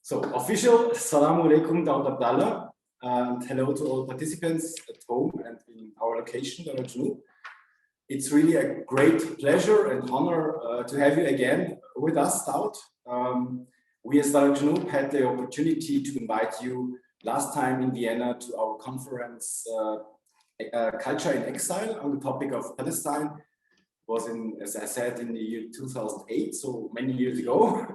So, official Assalamu alaikum, Daud Abdallah, and hello to all participants at home and in our location, Dar al Janub. It's really a great pleasure and honor to have you again with us, Daud. We as Dar al Janub had the opportunity to invite you last time in Vienna to our conference, Culture in Exile, on the topic of Palestine. It was in, as I said, in the year 2008, so many years ago.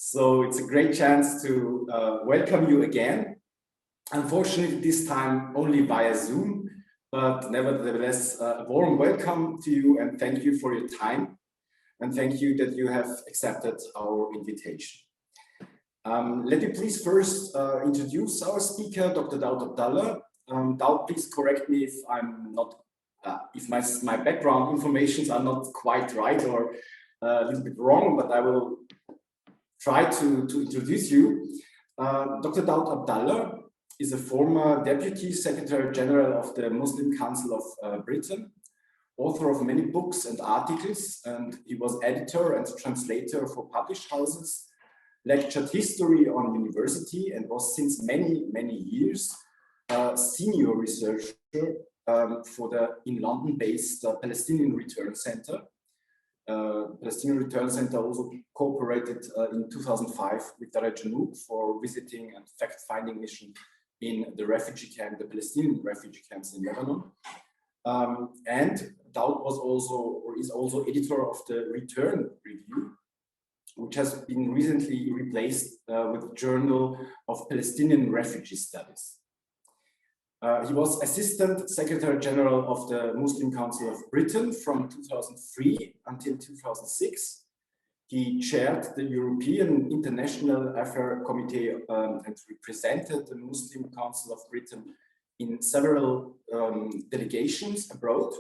So it's a great chance to welcome you again. Unfortunately, this time only via Zoom, but nevertheless, a warm welcome to you and thank you for your time. And thank you that you have accepted our invitation. Let me please first introduce our speaker, Dr. Daud Abdallah. Daud, please correct me if I'm not, if my background informations are not quite right or a little bit wrong, but I will try to introduce you. Dr. Daud Abdallah is a former Deputy Secretary General of the Muslim Council of Britain, author of many books and articles, and he was editor and translator for published houses, lectured history on university, and was since many years senior researcher for the in London-based Palestinian Return Center. Palestinian Return Center also cooperated in 2005 with Dar al Janub for visiting and fact-finding mission in the refugee camp, the Palestinian refugee camps in Lebanon. And Daud was also, or is also editor of the Return Review, which has been recently replaced with the Journal of Palestinian Refugee Studies. He was Assistant Secretary General of the Muslim Council of Britain from 2003 until 2006. He chaired the European International Affairs Committee and represented the Muslim Council of Britain in several delegations abroad.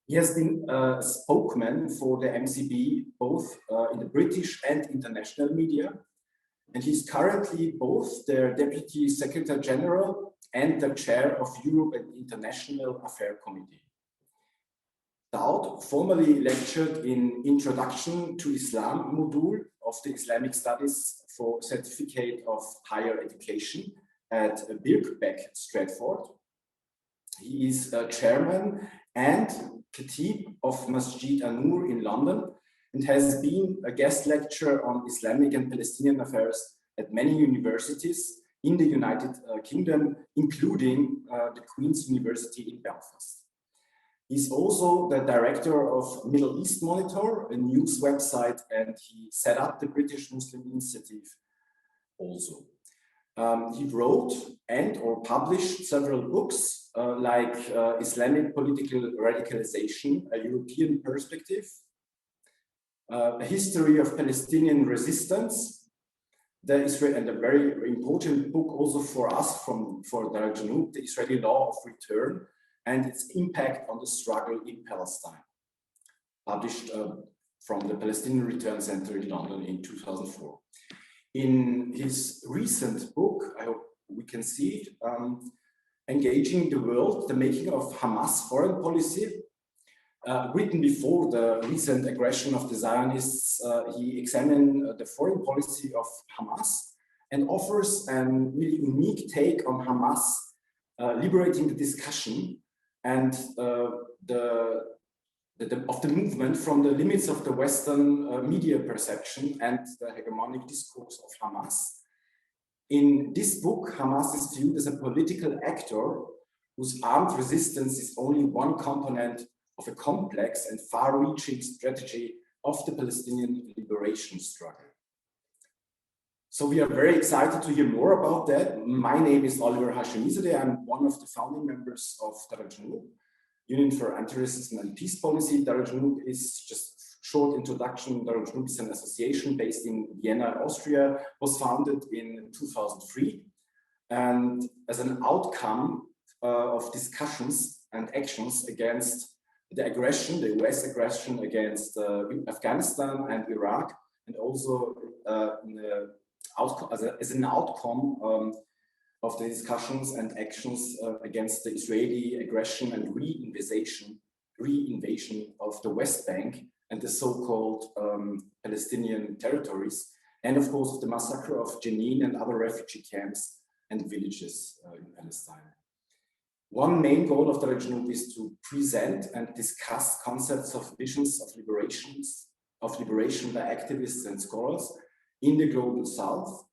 He has been a spokesman for the MCB both in the British and international media. And he's currently both the Deputy Secretary General and the Chair of Europe and International Affairs Committee. Daud formerly lectured in Introduction to Islam module of the Islamic Studies for Certificate of Higher Education at Birkbeck, Stratford. He is chairman and khatib of Masjid An-Nur in London and has been a guest lecturer on Islamic and Palestinian affairs at many universities in the United Kingdom, including the Queen's University in Belfast. He's also the director of Middle East Monitor, a news website, and he set up the British Muslim Initiative also. He wrote and or published several books like Islamic Political Radicalization, a European Perspective, A History of Palestinian Resistance, the Israel, and a very important book also for us for Dar al Janub, the Israeli Law of Return and its impact on the struggle in Palestine, published from the Palestinian Return Center in London in 2004. In his recent book, I hope we can see it, Engaging the World, the Making of Hamas Foreign Policy, written before the recent aggression of the Zionists, he examined the foreign policy of Hamas and offers a really unique take on Hamas, liberating the discussion and of the movement from the limits of the Western media perception and the hegemonic discourse of Hamas. In this book, Hamas is viewed as a political actor whose armed resistance is only one component of a complex and far-reaching strategy of the Palestinian liberation struggle. So we are very excited to hear more about that. My name is Oliver Hashemizadeh. I'm one of the founding members of Dar al Janub, Union for Anti-Racism and Peace Policy. Dar al Janub is just short introduction. Dar al Janub is an association based in Vienna, Austria, was founded in 2003. And as an outcome of discussions and actions against the aggression, the US aggression against Afghanistan and Iraq, and also as an outcome of the discussions and actions against the Israeli aggression and re-invasion of the West Bank and the so-called Palestinian territories, and of course of the massacre of Jenin and other refugee camps and villages in Palestine. One main goal of Dar al Janub is to present and discuss concepts of visions of liberation by activists and scholars in the global south.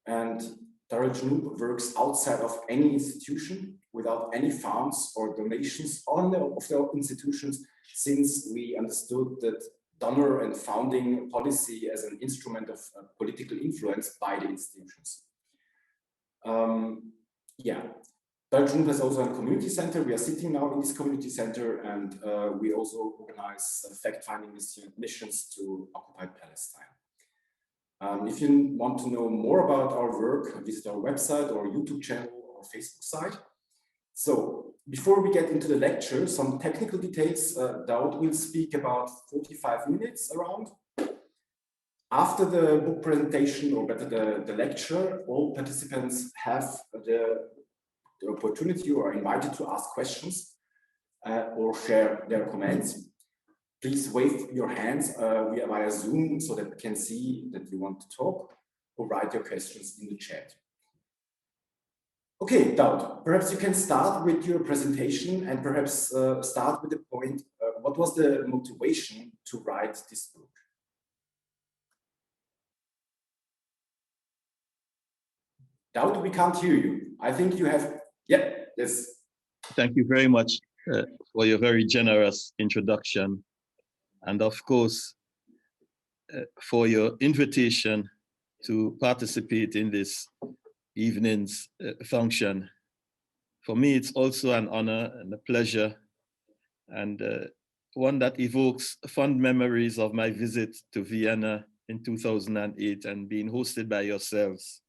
And Dar al Janub works outside of any institution, without any funds or donations of the institutions, since we understood that donor and founding policy as an instrument of political influence by the institutions. Yeah. Dar al Janub has also a community center. We are sitting now in this community center, and we also organize fact-finding missions to occupied Palestine. If you want to know more about our work, visit our website or YouTube channel or Facebook site. So before we get into the lecture, some technical details. Daud will speak about 45 minutes around. After the book presentation, or better the lecture, all participants have the opportunity or are invited to ask questions or share their comments. Please wave your hands via Zoom so that we can see that you want to talk, or write your questions in the chat. Okay, Daud, perhaps you can start with your presentation and perhaps start with the point, what was the motivation to write this book? Daud, we can't hear you. I think you have, yeah, yes. Thank you very much for your very generous introduction. And of course, for your invitation to participate in this evening's function. For me, it's also an honor and a pleasure, and one that evokes fond memories of my visit to Vienna in 2008 and being hosted by yourselves.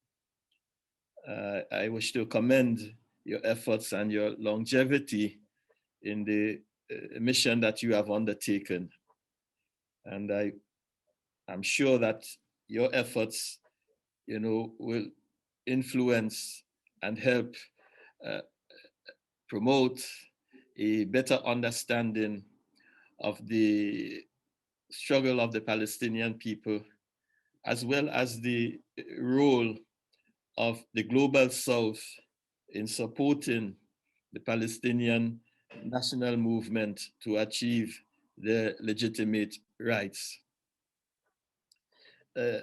I wish to commend your efforts and your longevity in the mission that you have undertaken. And I'm sure that your efforts, will influence and help promote a better understanding of the struggle of the Palestinian people, as well as the role of the Global South in supporting the Palestinian national movement to achieve their legitimate rights.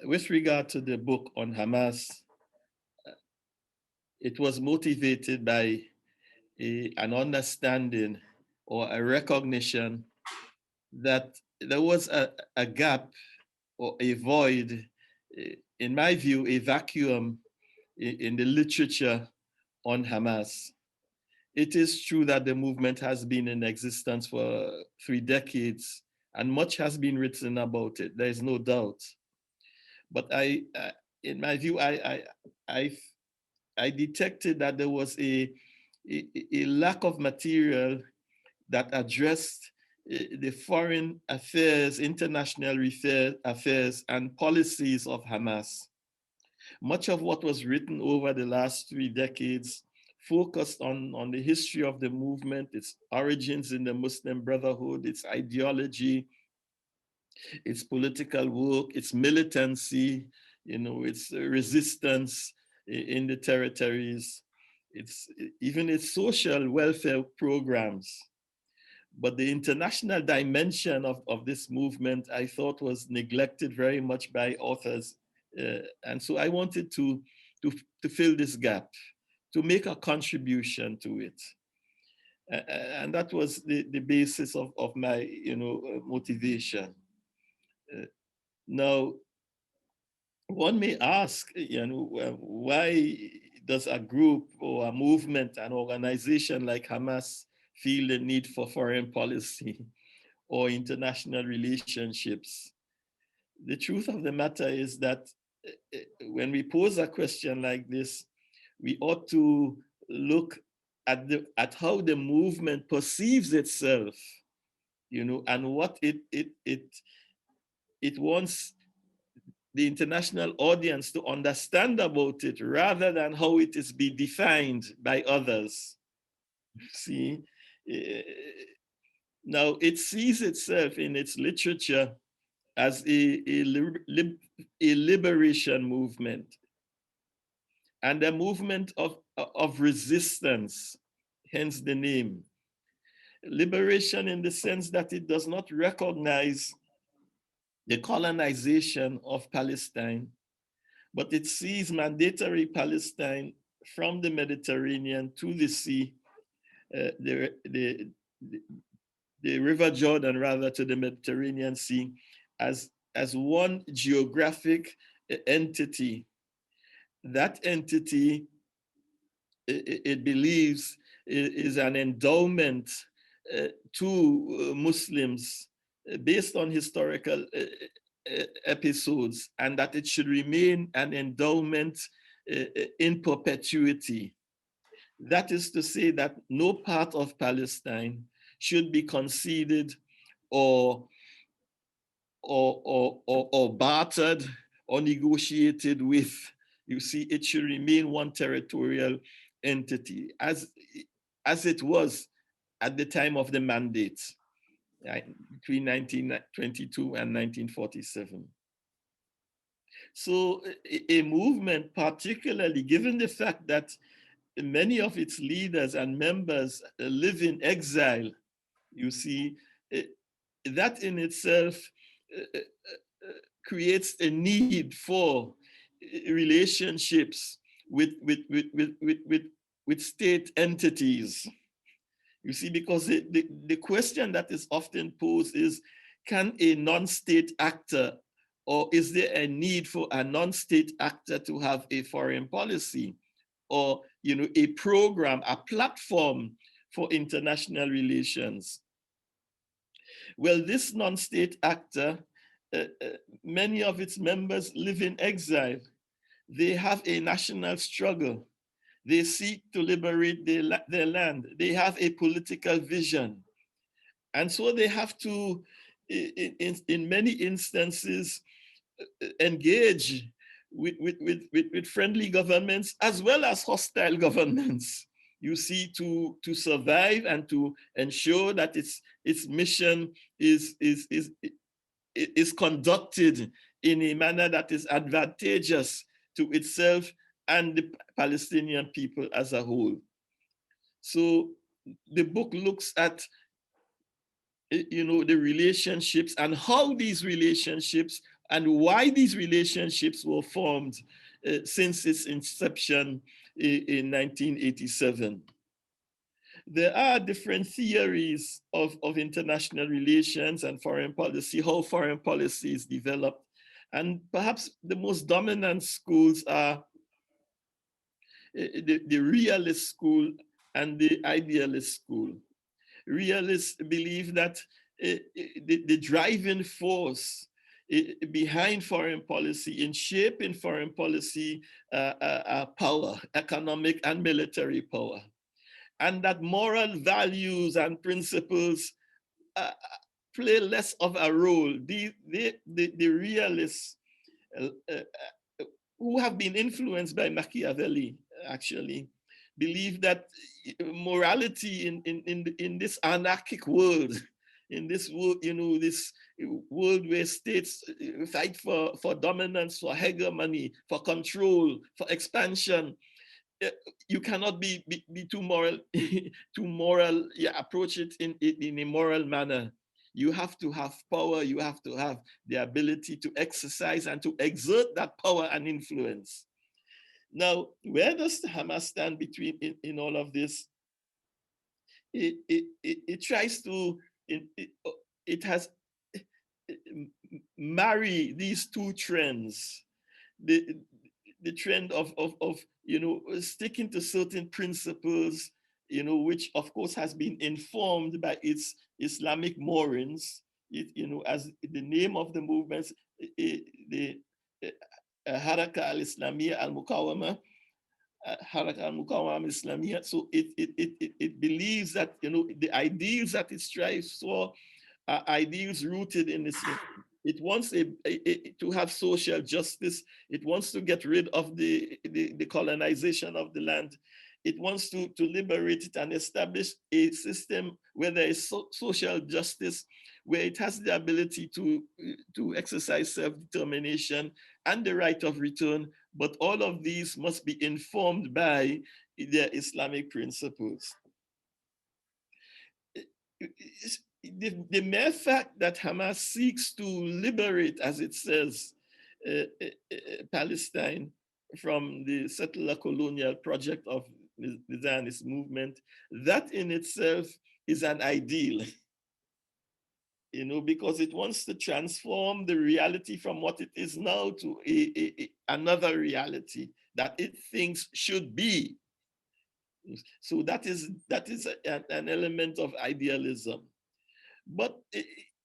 With regard to the book on Hamas, it was motivated by an understanding or a recognition that there was a gap or a void, in my view, a vacuum in the literature on Hamas. It is true that the movement has been in existence for 3 decades and much has been written about it. There is no doubt. But in my view, I detected that there was a lack of material that addressed the foreign affairs, international affairs, and policies of Hamas. Much of what was written over the last 3 decades focused on the history of the movement, its origins in the Muslim Brotherhood, its ideology, its political work, its militancy, its resistance in the territories, even its social welfare programs. But the international dimension of this movement, I thought, was neglected very much by authors. And so I wanted to fill this gap, to make a contribution to it. And that was the basis of my motivation. Now, one may ask, why does a group or a movement, an organization like Hamas feel the need for foreign policy or international relationships? The truth of the matter is that when we pose a question like this, we ought to look at how the movement perceives itself, and what it wants the international audience to understand about it, rather than how it is be defined by others. See, now it sees itself in its literature as a liberation movement and a movement of resistance, hence the name. Liberation in the sense that it does not recognize the colonization of Palestine, but it sees mandatory Palestine from the Mediterranean to the sea, the River Jordan, rather, to the Mediterranean Sea, as one geographic entity. That entity, it believes, is an endowment to Muslims based on historical episodes, and that it should remain an endowment in perpetuity. That is to say that no part of Palestine should be conceded or bartered or negotiated with. You see, it should remain one territorial entity as it was at the time of the mandate, right, between 1922 and 1947. So a movement, particularly given the fact that many of its leaders and members live in exile, you see, that in itself creates a need for relationships with state entities. You see, because the question that is often posed is, can a non-state actor, or is there a need for a non-state actor to have a foreign policy, or a program, a platform for international relations? Well, this non-state actor, many of its members live in exile. They have a national struggle. They seek to liberate their land. They have a political vision. And so they have to, in many instances, engage with friendly governments as well as hostile governments, you see, to survive and to ensure that its mission is conducted in a manner that is advantageous to itself and the Palestinian people as a whole. So the book looks at the relationships and how these relationships and why these relationships were formed since its inception in 1987. There are different theories of international relations and foreign policy, how foreign policy is developed. And perhaps the most dominant schools are the realist school and the idealist school. Realists believe that the driving force behind foreign policy, in shaping foreign policy, power, economic and military power, and that moral values and principles play less of a role. The realists who have been influenced by Machiavelli, actually, believe that morality in this anarchic world, in this world, this world where states fight for dominance, for hegemony, for control, for expansion, you cannot be too moral, approach it in a moral manner. You have to have power, you have to have the ability to exercise and to exert that power and influence. Now, where does the HAMAS stand in all of this? It tries to, it has marry these two trends. The trend of sticking to certain principles, which of course has been informed by its Islamic moorings, as the name of the movements, the Haraka al-Islamiyya al-Muqawama, Haraka al-Muqawama Islamiyya. So it believes that the ideals that it strives for are ideals rooted in Islam. It wants to have social justice. It wants to get rid of the colonization of the land. It wants to liberate it and establish a system where there is social justice, where it has the ability to exercise self-determination and the right of return, but all of these must be informed by their Islamic principles. The mere fact that Hamas seeks to liberate, as it says, Palestine from the settler colonial project of the Zionist movement, that in itself is an ideal, because it wants to transform the reality from what it is now to another reality that it thinks should be. So that is an element of idealism. But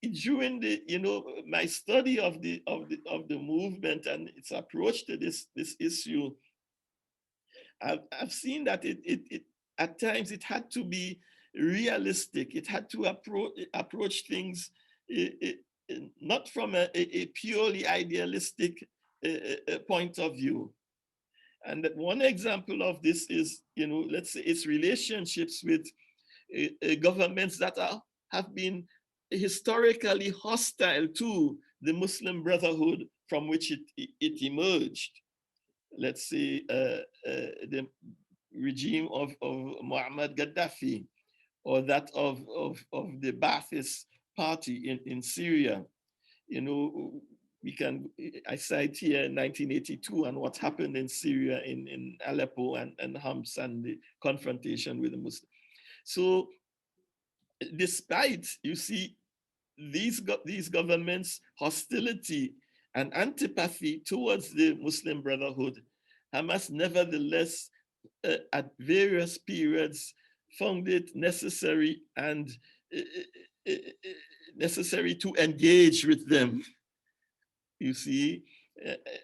during my study of the movement and its approach to this issue, I've seen that it at times it had to be realistic. It had to approach things not from a purely idealistic point of view. And one example of this is, let's say, its relationships with governments that have been historically hostile to the Muslim Brotherhood from which it emerged. Let's say the regime of Muammar Gaddafi, or that of the Ba'athist party in Syria. I cite here 1982 and what happened in Syria, in Aleppo and Homs, and the confrontation with the Muslims. So despite, you see, these governments' hostility and antipathy towards the Muslim Brotherhood, Hamas nevertheless, at various periods, found it necessary to engage with them, you see,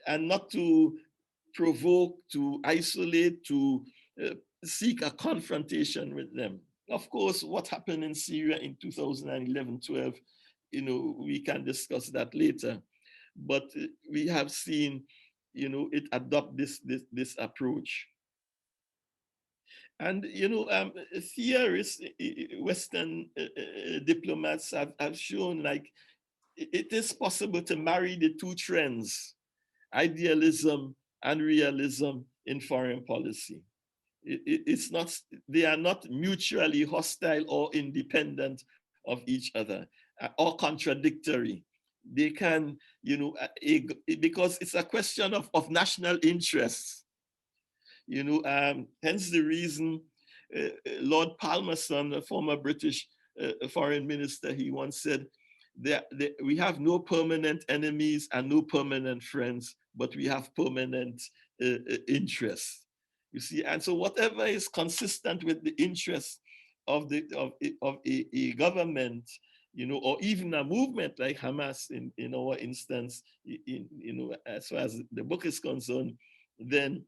and not to provoke, to isolate, to seek a confrontation with them. Of course, what happened in Syria in 2011-12, we can discuss that later. But we have seen, it adopt this approach. And, theorists, Western diplomats have shown, like, it is possible to marry the two trends, idealism and realism, in foreign policy. It's not, they are not mutually hostile or independent of each other or contradictory. They can, because it's a question of national interests. Hence the reason Lord Palmerston, a former British foreign minister, he once said, we have no permanent enemies and no permanent friends, but we have permanent interests. You see, and so whatever is consistent with the interests of a government, or even a movement like Hamas, in our instance, as far as the book is concerned, then,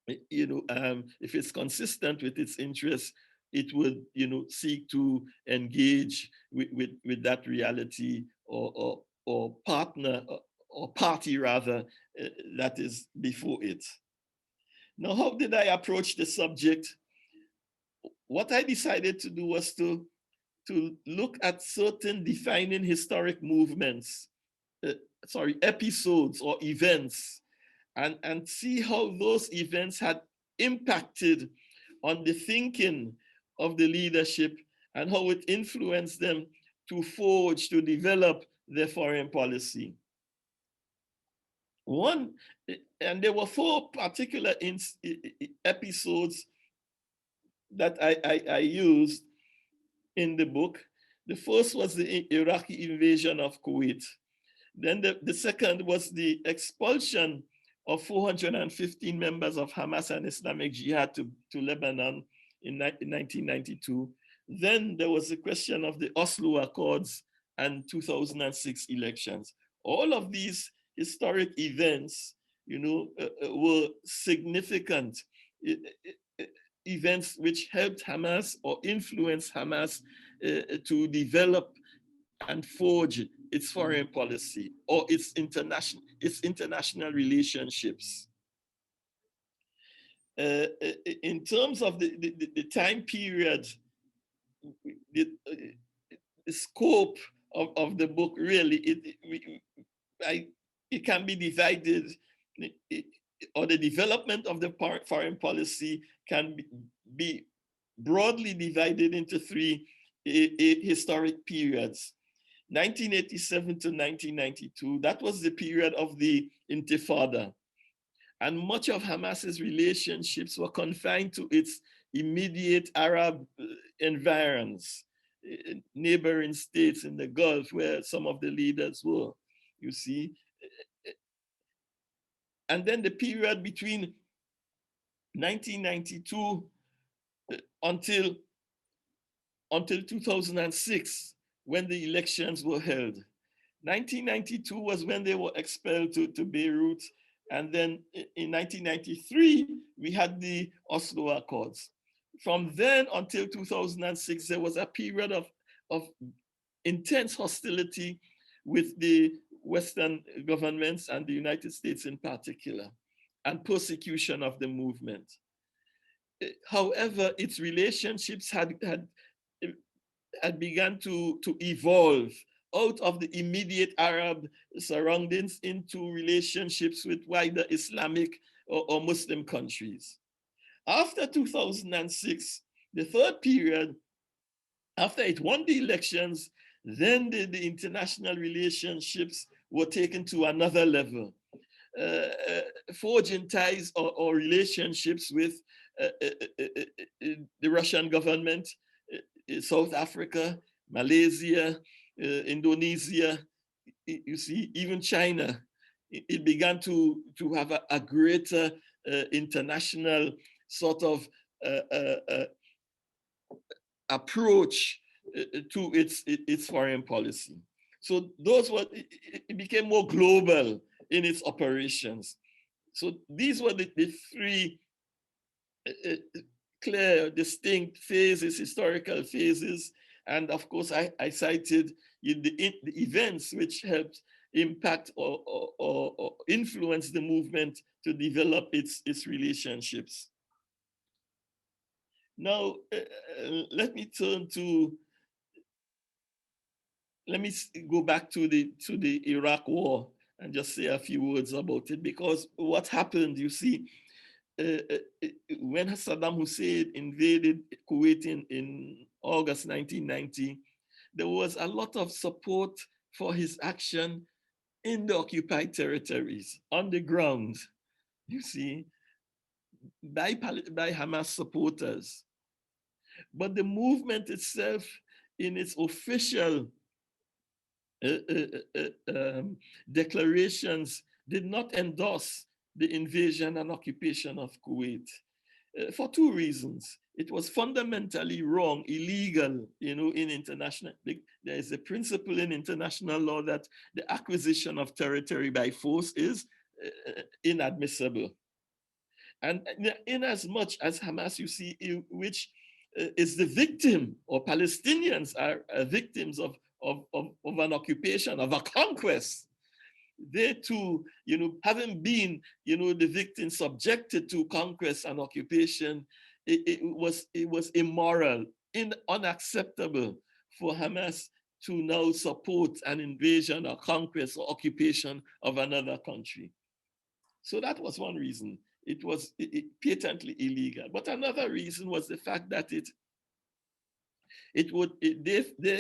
if it's consistent with its interests, it would, seek to engage with that reality or partner or party rather that is before it. Now, how did I approach the subject? What I decided to do was to look at certain defining historic movements, episodes or events, and see how those events had impacted on the thinking of the leadership and how it influenced them to develop their foreign policy. And there were four particular episodes that I used in the book. The first was the Iraqi invasion of Kuwait. Then the second was the expulsion of 415 members of Hamas and Islamic Jihad to Lebanon in 1992. Then there was the question of the Oslo Accords and 2006 elections. All of these historic events, were significant events which helped Hamas or influenced Hamas to develop and forge its foreign policy or its international relationships. In terms of the time period, the scope of the book, really. It can be divided, or the development of the foreign policy can be broadly divided into three historic periods. 1987 to 1992, that was the period of the Intifada. And much of Hamas's relationships were confined to its immediate Arab environs, neighboring states in the Gulf where some of the leaders were, you see. And then the period between 1992 until 2006, when the elections were held. 1992 was when they were expelled to Beirut. And then in 1993, we had the Oslo Accords. From then until 2006, there was a period of intense hostility with the Western governments and the United States in particular, and persecution of the movement. However, its relationships had begun to evolve out of the immediate Arab surroundings into relationships with wider Islamic or Muslim countries. After 2006, the third period, after it won the elections, then the international relationships were taken to another level. Forging ties or relationships with the Russian government, South Africa, Malaysia, Indonesia, you see, even China. It began to have a greater international sort of approach to its foreign policy. So those were, it became more global in its operations. So these were the three clear, distinct phases, historical phases. And of course, I cited the events which helped impact or influence the movement to develop its relationships. Now, let me go back to the Iraq War and just say a few words about it, because what happened, you see, when Saddam Hussein invaded Kuwait in August 1990, there was a lot of support for his action in the occupied territories, on the ground, you see, by Hamas supporters. But the movement itself, in its official declarations, did not endorse the invasion and occupation of Kuwait for two reasons. It was fundamentally wrong, illegal, you know, in international. There is a principle in international law that the acquisition of territory by force is inadmissible. And in as much as Hamas, you see, which is the victim, or Palestinians are victims of an occupation, of a conquest, they too, you know, having been, you know, the victims subjected to conquest and occupation, it was immoral, unacceptable for Hamas to now support an invasion or conquest or occupation of another country. So that was one reason. It was patently illegal. But another reason was the fact that they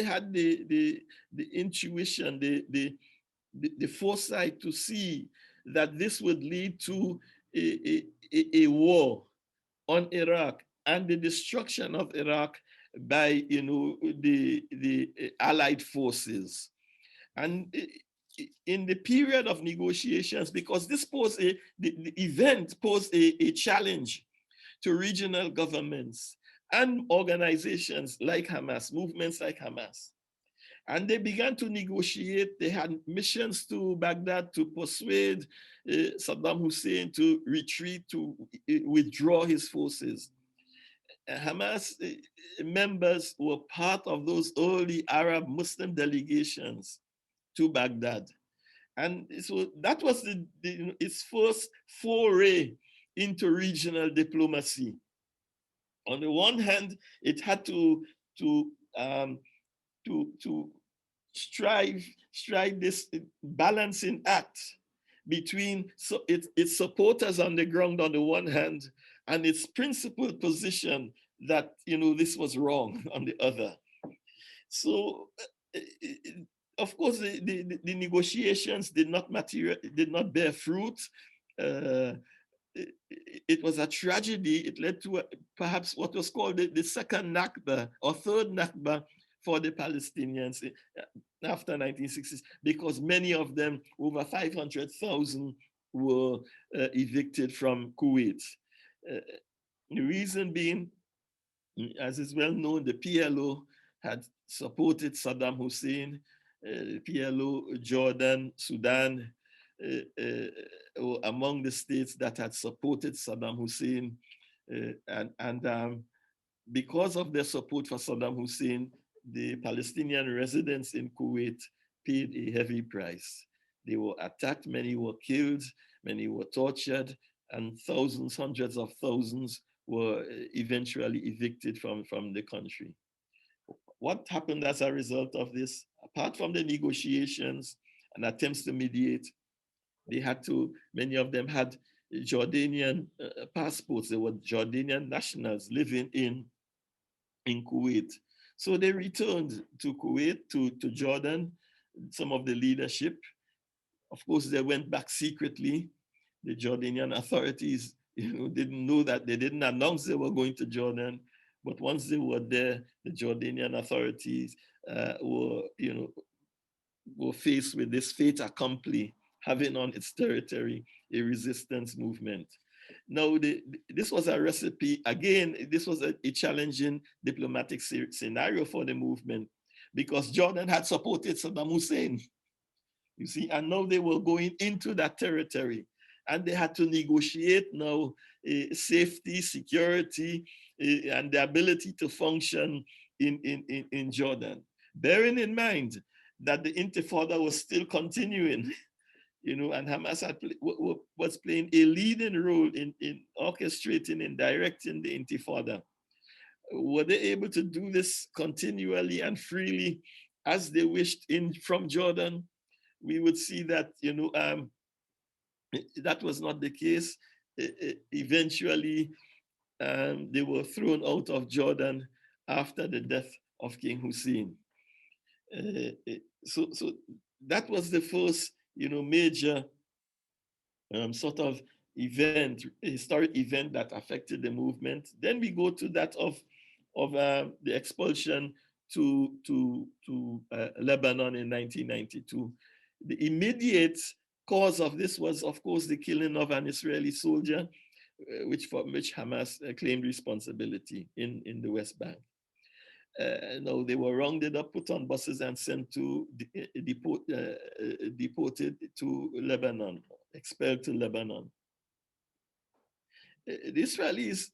had the intuition, the foresight to see that this would lead to a war on Iraq and the destruction of Iraq by, you know, the Allied forces. And in the period of negotiations, because this posed the event posed a challenge to regional governments and organizations like Hamas, movements like Hamas. And they began to negotiate. They had missions to Baghdad to persuade Saddam Hussein to retreat, to withdraw his forces. Hamas members were part of those early Arab Muslim delegations to Baghdad. And so that was its first foray into regional diplomacy. On the one hand, it had to strive this balancing act between its supporters on the ground on the one hand and its principled position that this was wrong on the other. So of course the negotiations did not bear fruit. It was a tragedy. It led to perhaps what was called the second Nakba or third Nakba for the Palestinians after 1960s, because many of them, over 500,000, were evicted from Kuwait. The reason being, as is well known, the PLO had supported Saddam Hussein. PLO, Jordan, Sudan, were among the states that had supported Saddam Hussein. Because of their support for Saddam Hussein, the Palestinian residents in Kuwait paid a heavy price. They were attacked, many were killed, many were tortured, and thousands, hundreds of thousands were eventually evicted from the country. What happened as a result of this? Apart from the negotiations and attempts to mediate, many of them had Jordanian passports. They were Jordanian nationals living in Kuwait. So they returned to Kuwait, to Jordan, some of the leadership. Of course, they went back secretly. The Jordanian authorities didn't know that. They didn't announce they were going to Jordan. But once they were there, the Jordanian authorities were faced with this fait accompli, having on its territory a resistance movement. Now, this was a recipe. Again, this was a challenging diplomatic scenario for the movement, because Jordan had supported Saddam Hussein, you see, and now they were going into that territory, and they had to negotiate now safety, security, and the ability to function in Jordan, bearing in mind that the Intifada was still continuing. And Hamas was playing a leading role in orchestrating and directing the Intifada. Were they able to do this continually and freely as they wished from Jordan? We would see that that was not the case. Eventually, they were thrown out of Jordan after the death of King Hussein. So that was the first major sort of event, historic event that affected the movement. Then we go to that of the expulsion to Lebanon in 1992. The immediate cause of this was, of course, the killing of an Israeli soldier, for which Hamas claimed responsibility in the West Bank. No, they were rounded up, put on buses, and sent to deported to Lebanon, expelled to Lebanon. The Israelis,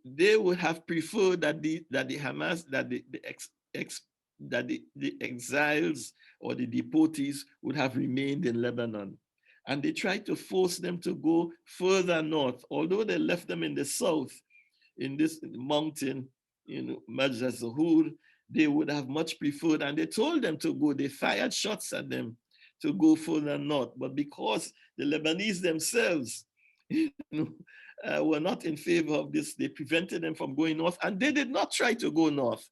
they would have preferred that the Hamas, that the exiles or the deportees would have remained in Lebanon. And they tried to force them to go further north, although they left them in the south, in this mountain, Majda Zahur. They would have much preferred, and they told them to go. They fired shots at them to go further north. But because the Lebanese themselves, were not in favor of this, they prevented them from going north, and they did not try to go north.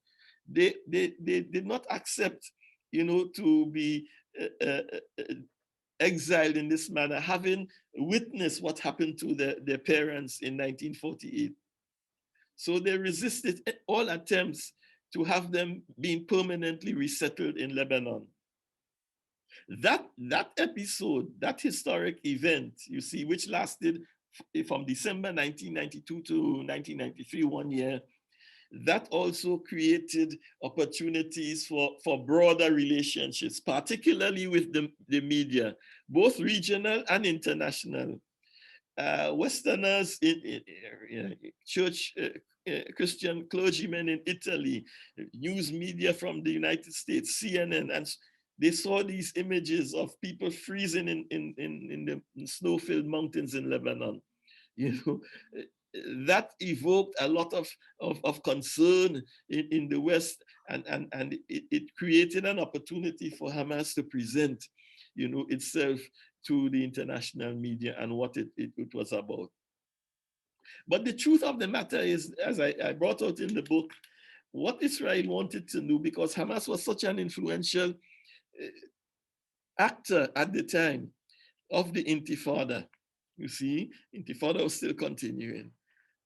They did not accept, to be exiled in this manner, having witnessed what happened to their parents in 1948. So they resisted all attempts to have them being permanently resettled in Lebanon. That episode, that historic event, you see, which lasted from December 1992 to 1993, 1 year, that also created opportunities for broader relationships, particularly with the media, both regional and international. Westerners, church, Christian clergymen in Italy, news media from the United States, CNN, and they saw these images of people freezing in the snow-filled mountains in Lebanon. that evoked a lot of concern in the West, and it created an opportunity for Hamas to present, itself to the international media and what it was about. But the truth of the matter is, as I brought out in the book, what Israel wanted to do, because Hamas was such an influential actor at the time of the Intifada. You see, Intifada was still continuing.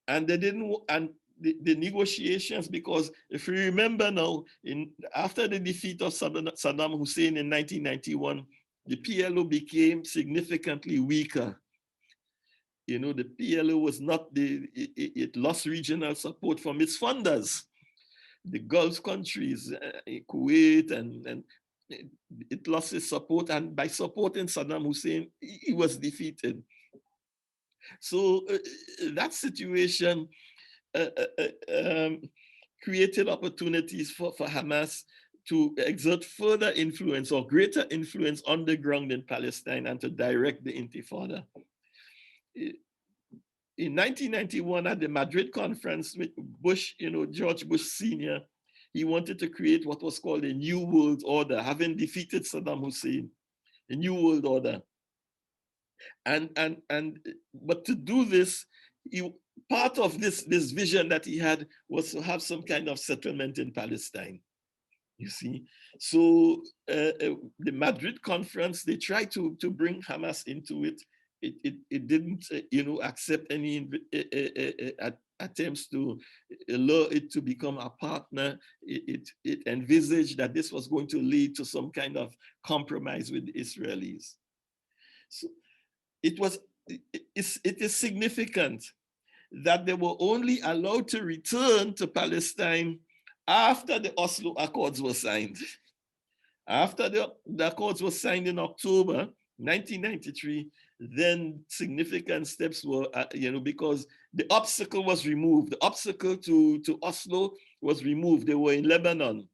And they didn't, and the negotiations, because if you remember now, after the defeat of Saddam Hussein in 1991, the PLO became significantly weaker. The PLO was not it lost regional support from its funders, the Gulf countries, Kuwait, and it lost its support. And by supporting Saddam Hussein, he was defeated. So that situation created opportunities for Hamas to exert further influence or greater influence on the ground in Palestine and to direct the Intifada. In 1991, at the Madrid conference with Bush, George Bush Sr., he wanted to create what was called a New World Order, having defeated Saddam Hussein, a New World Order. But to do this, part of this vision that he had was to have some kind of settlement in Palestine. You see, so the Madrid conference, they tried to bring Hamas into it. It didn't, accept any attempts to allow it to become a partner. It envisaged that this was going to lead to some kind of compromise with the Israelis. So it is significant that they were only allowed to return to Palestine after the Oslo Accords were signed. After the Accords were signed in October 1993, then significant steps were, because the obstacle was removed. The obstacle to Oslo was removed. They were in Lebanon.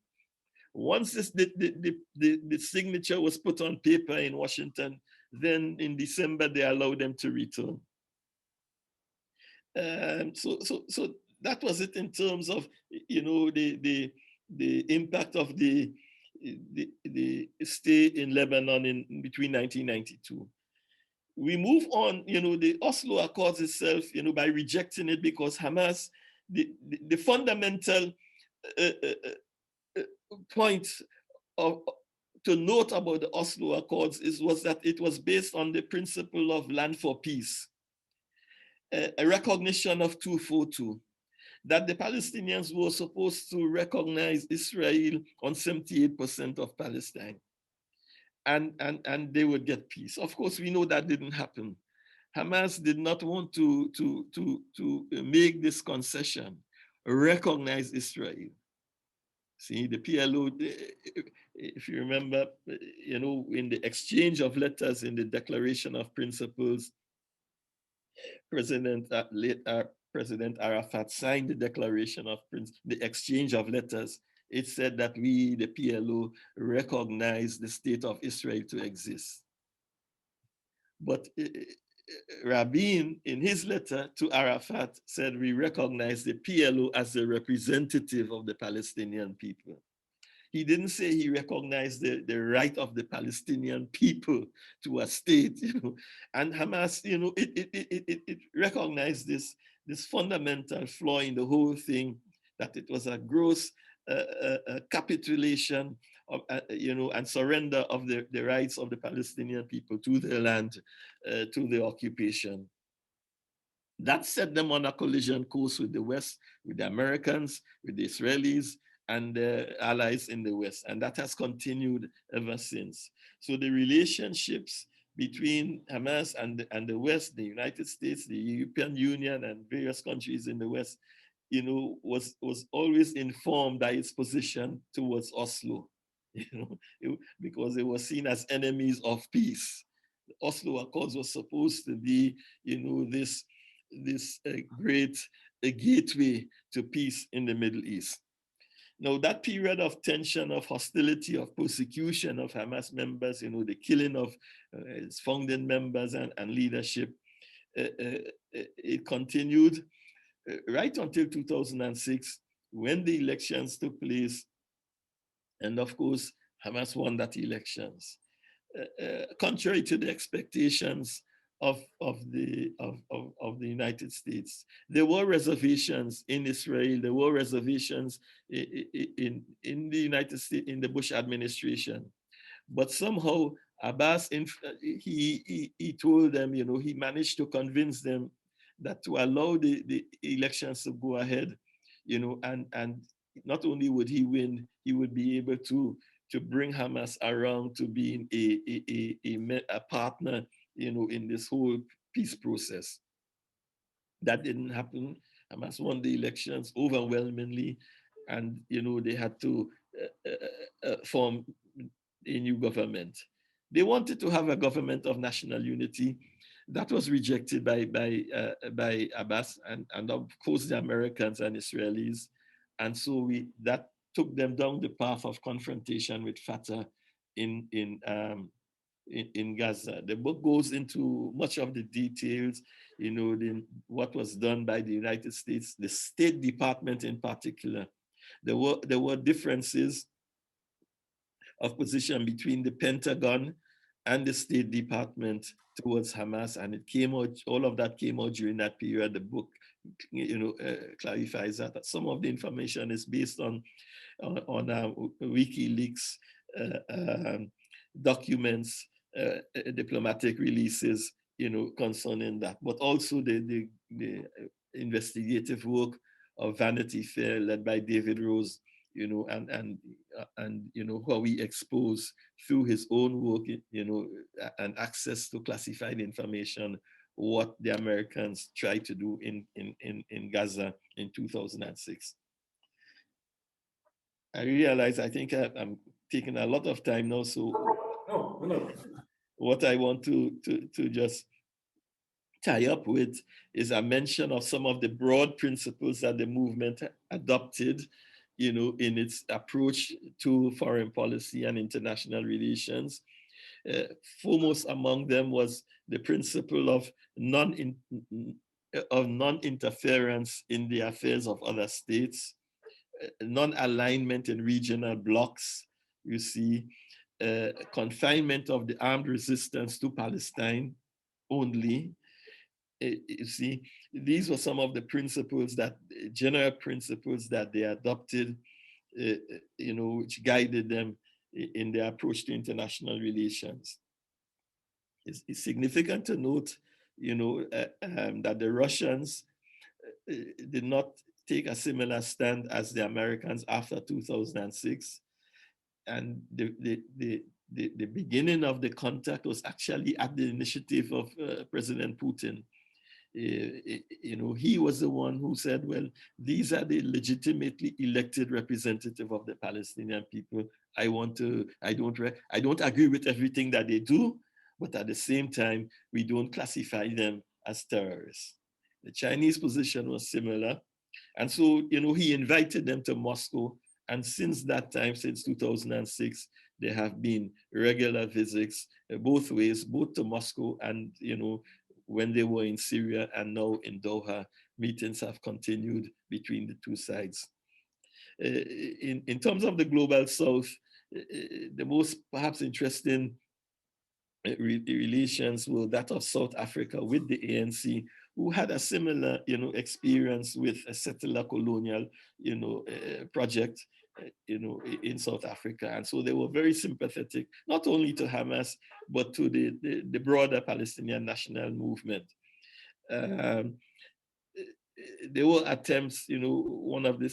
Once the signature was put on paper in Washington, then in December, they allowed them to return. So that was it in terms of, the impact of the stay in Lebanon in between 1992. We move on, the Oslo Accords itself, by rejecting it, because Hamas, the fundamental point to note about the Oslo Accords was that it was based on the principle of land for peace, a recognition of 242, that the Palestinians were supposed to recognize Israel on 78% of Palestine, and they would get peace. Of course, we know that didn't happen. Hamas did not want to make this concession, recognize Israel. See, the PLO, if you remember, in the exchange of letters in the Declaration of Principles, President Arafat signed the Declaration of Principles, the exchange of letters. It said that we, the PLO, recognize the state of Israel to exist. But Rabin, in his letter to Arafat, said we recognize the PLO as the representative of the Palestinian people. He didn't say he recognized the right of the Palestinian people to a state, And Hamas, it recognized this fundamental flaw in the whole thing, that it was a gross capitulation of, and surrender of the rights of the Palestinian people to their land, to the occupation. That set them on a collision course with the West, with the Americans, with the Israelis, and their allies in the West. And that has continued ever since. So the relationships between Hamas and the West, the United States, the European Union, and various countries in the West, was always informed by its position towards Oslo, because they were seen as enemies of peace. The Oslo Accords were supposed to be, this great gateway to peace in the Middle East. Now, that period of tension, of hostility, of persecution of Hamas members, the killing of its founding members and leadership, it continued right until 2006, when the elections took place, and of course, Hamas won that elections. Contrary to the expectations of the United States. There were reservations in Israel, there were reservations in the United States, in the Bush administration. But somehow Abbas, he told them, you know, he managed to convince them that to allow the elections to go ahead, you know, and not only would he win, he would be able to bring Hamas around to being a partner, you know, in this whole peace process. That didn't happen. Hamas won the elections overwhelmingly, and you know they had to form a new government. They wanted to have a government of national unity. That was rejected by Abbas and of course the Americans and Israelis, and so that took them down the path of confrontation with Fatah in in um, in Gaza. The book goes into much of the details, you know, what was done by the United States, the State Department in particular. There were differences of position between the Pentagon and the State Department towards Hamas, and it came out. All of that came out during that period. The book, you know, clarifies that some of the information is based on WikiLeaks documents, diplomatic releases, you know, concerning that, but also the investigative work of Vanity Fair led by David Rose, you know, and you know how he exposed through his own work, you know, and access to classified information, what the Americans tried to do in Gaza in 2006. I realize I think I'm taking a lot of time now, so no. What I want to just tie up with is a mention of some of the broad principles that the movement adopted, you know, in its approach to foreign policy and international relations. Foremost among them was the principle of non-interference in the affairs of other states, non-alignment in regional blocks, you see, confinement of the armed resistance to Palestine only. You see, these were some of the principles that, general principles that they adopted, you know, which guided them in their approach to international relations. It's significant to note, you know, that the Russians did not take a similar stand as the Americans after 2006. And the beginning of the contact was actually at the initiative of President Putin. You know, he was the one who said, well, these are the legitimately elected representative of the Palestinian people. I don't agree with everything that they do, but at the same time, we don't classify them as terrorists. The Chinese position was similar. And so, you know, he invited them to Moscow. And since that time, since 2006, there have been regular visits both ways, both to Moscow and, you know, when they were in Syria and now in Doha, meetings have continued between the two sides. In terms of the global South, the most perhaps interesting relations were that of South Africa with the ANC, who had a similar, you know, experience with a settler colonial, you know, project, you know, in South Africa. And so they were very sympathetic, not only to Hamas, but to the broader Palestinian national movement. There were attempts, you know, one of the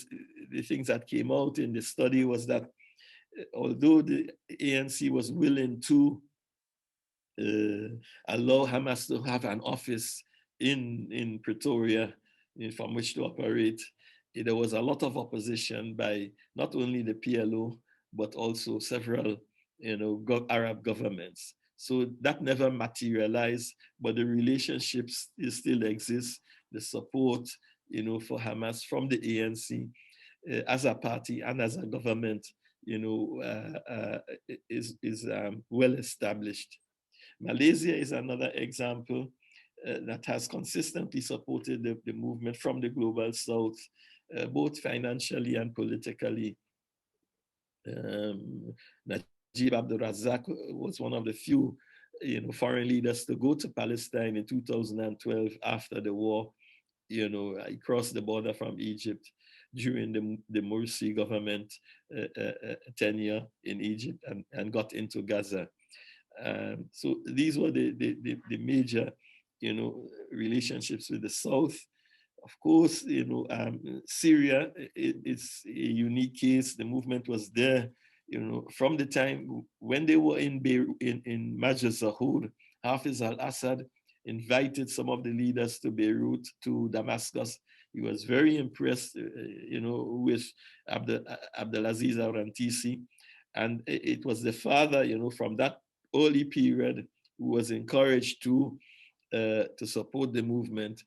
things that came out in the study was that although the ANC was willing to allow Hamas to have an office in Pretoria from which to operate, there was a lot of opposition by not only the PLO, but also several, you know, Arab governments. So that never materialized, but the relationships still exist. The support, you know, for Hamas from the ANC as a party and as a government, you know, is well established. Malaysia is another example. that has consistently supported the movement from the global south, both financially and politically. Najib Abdul-Razak was one of the few foreign leaders to go to Palestine in 2012 after the war. He crossed the border from Egypt during the Morsi government tenure in Egypt and got into Gaza. So these were the major, relationships with the South. Of course, Syria it's a unique case. The movement was there, from the time when they were in Majlis Zahur. Hafiz al-Assad invited some of the leaders to Beirut, to Damascus. He was very impressed, with Abdelaziz al-Rantisi. And it was the father, from that early period who was encouraged to support the movement.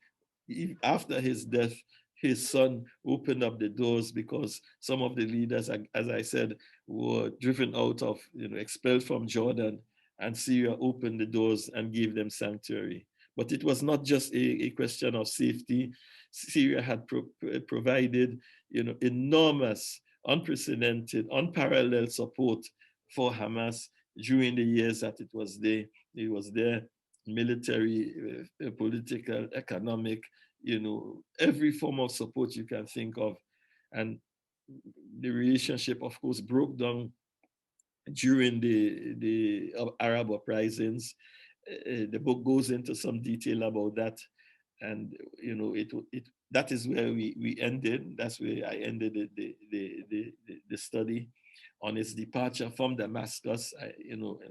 After his death, his son opened up the doors because some of the leaders, as I said, were driven out of, expelled from Jordan, and Syria opened the doors and gave them sanctuary. But it was not just a question of safety. Syria had provided, enormous, unprecedented, unparalleled support for Hamas during the years that it was there. It was there, military, political, economic, every form of support you can think of. And the relationship, of course, broke down during the Arab uprisings. The book goes into some detail about that. And, that is where we ended. That's where I ended the study on his departure from Damascus. I,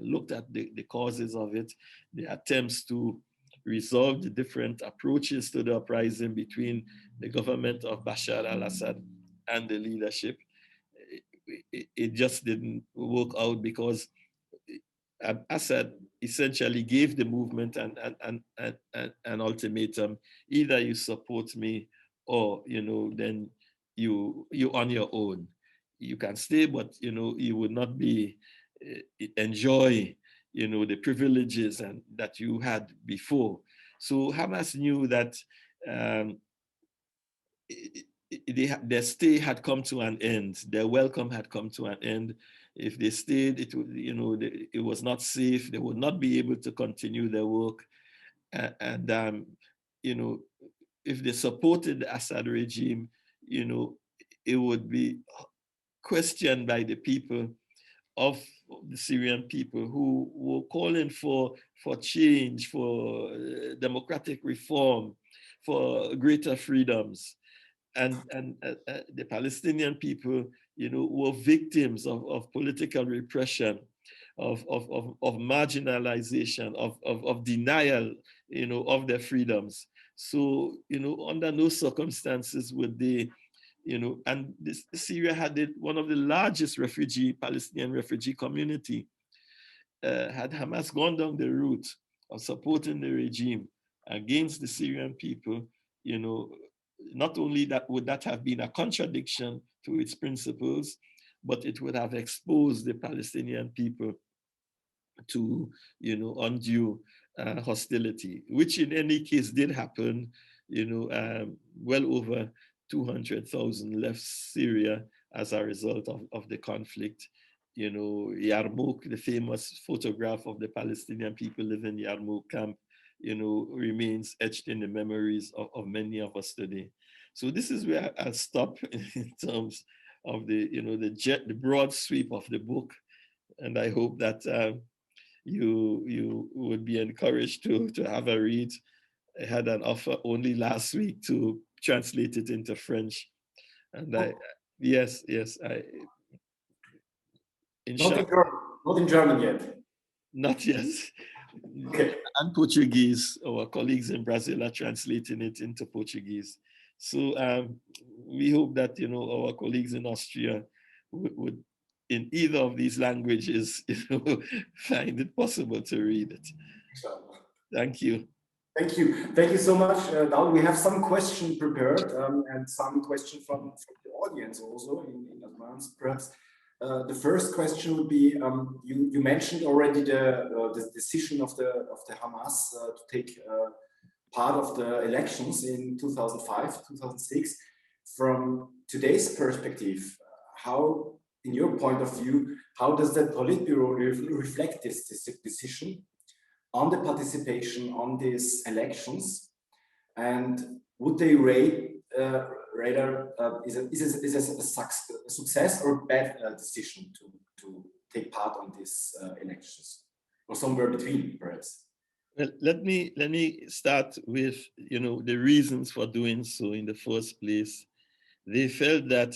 looked at the causes of it, the attempts to resolve the different approaches to the uprising between the government of Bashar al-Assad and the leadership. It just didn't work out because Assad essentially gave the movement an ultimatum: either you support me, or then you're on your own. You can stay, but you would not be enjoy the privileges and that you had before. So Hamas knew that their stay had come to an end. Their welcome had come to an end. If they stayed, it would, it was not safe. They would not be able to continue their work. And if they supported the Assad regime, it would be questioned by the people of the Syrian people who were calling for change, for democratic reform, for greater freedoms. And the Palestinian people, were victims of political repression, of marginalization, of denial, of their freedoms. So, under no circumstances would they, and Syria had one of the largest Palestinian refugee community. Had Hamas gone down the route of supporting the regime against the Syrian people, not only that would that have been a contradiction to its principles, but it would have exposed the Palestinian people to, undue hostility, which in any case did happen. Well over 200,000 left Syria as a result of the conflict. Yarmouk, the famous photograph of the Palestinian people living in Yarmouk camp, remains etched in the memories of many of us today. So this is where I'll stop in terms of the broad sweep of the book. And I hope that you would be encouraged to have a read. I had an offer only last week to translate it into French. And yes, not in German yet. Not yet. Okay. And Portuguese. Our colleagues in Brazil are translating it into Portuguese. So we hope that our colleagues in Austria would in either of these languages find it possible to read it. Thank you. Thank you so much, Daud. We have some questions prepared and some questions from the audience also in advance. Perhaps the first question would be: you mentioned already the decision of the Hamas to take part of the elections in 2005, 2006. From today's perspective, how, in your point of view, how does the Politburo reflect this decision on the participation on these elections? And would they rate rather is it a success or bad decision to take part on these elections, or somewhere between, perhaps? Well, let me start with the reasons for doing so in the first place. They felt that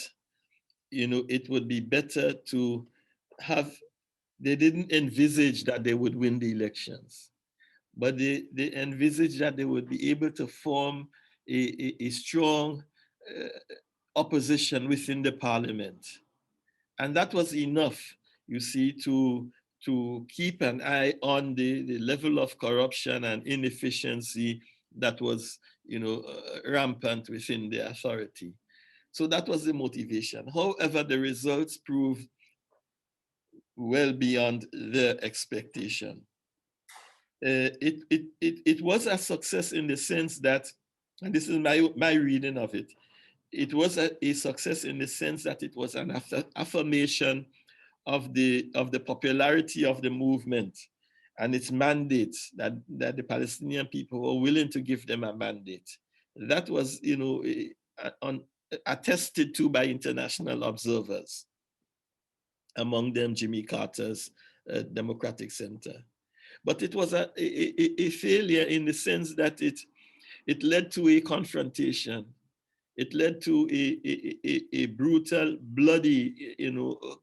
it would be better to have. They didn't envisage that they would win the elections, but they envisaged that they would be able to form a strong opposition within the parliament. And that was enough, you see, to keep an eye on the level of corruption and inefficiency that was, rampant within the authority. So that was the motivation. However, the results proved well beyond their expectation. It was a success in the sense that, and this is my reading of it, it was a success in the sense that it was an affirmation of the popularity of the movement and its mandates, that the Palestinian people were willing to give them a mandate. That was, attested to by international observers, among them Jimmy Carter's Democratic Center. But it was a failure in the sense that it led to a confrontation. It led to a brutal, bloody,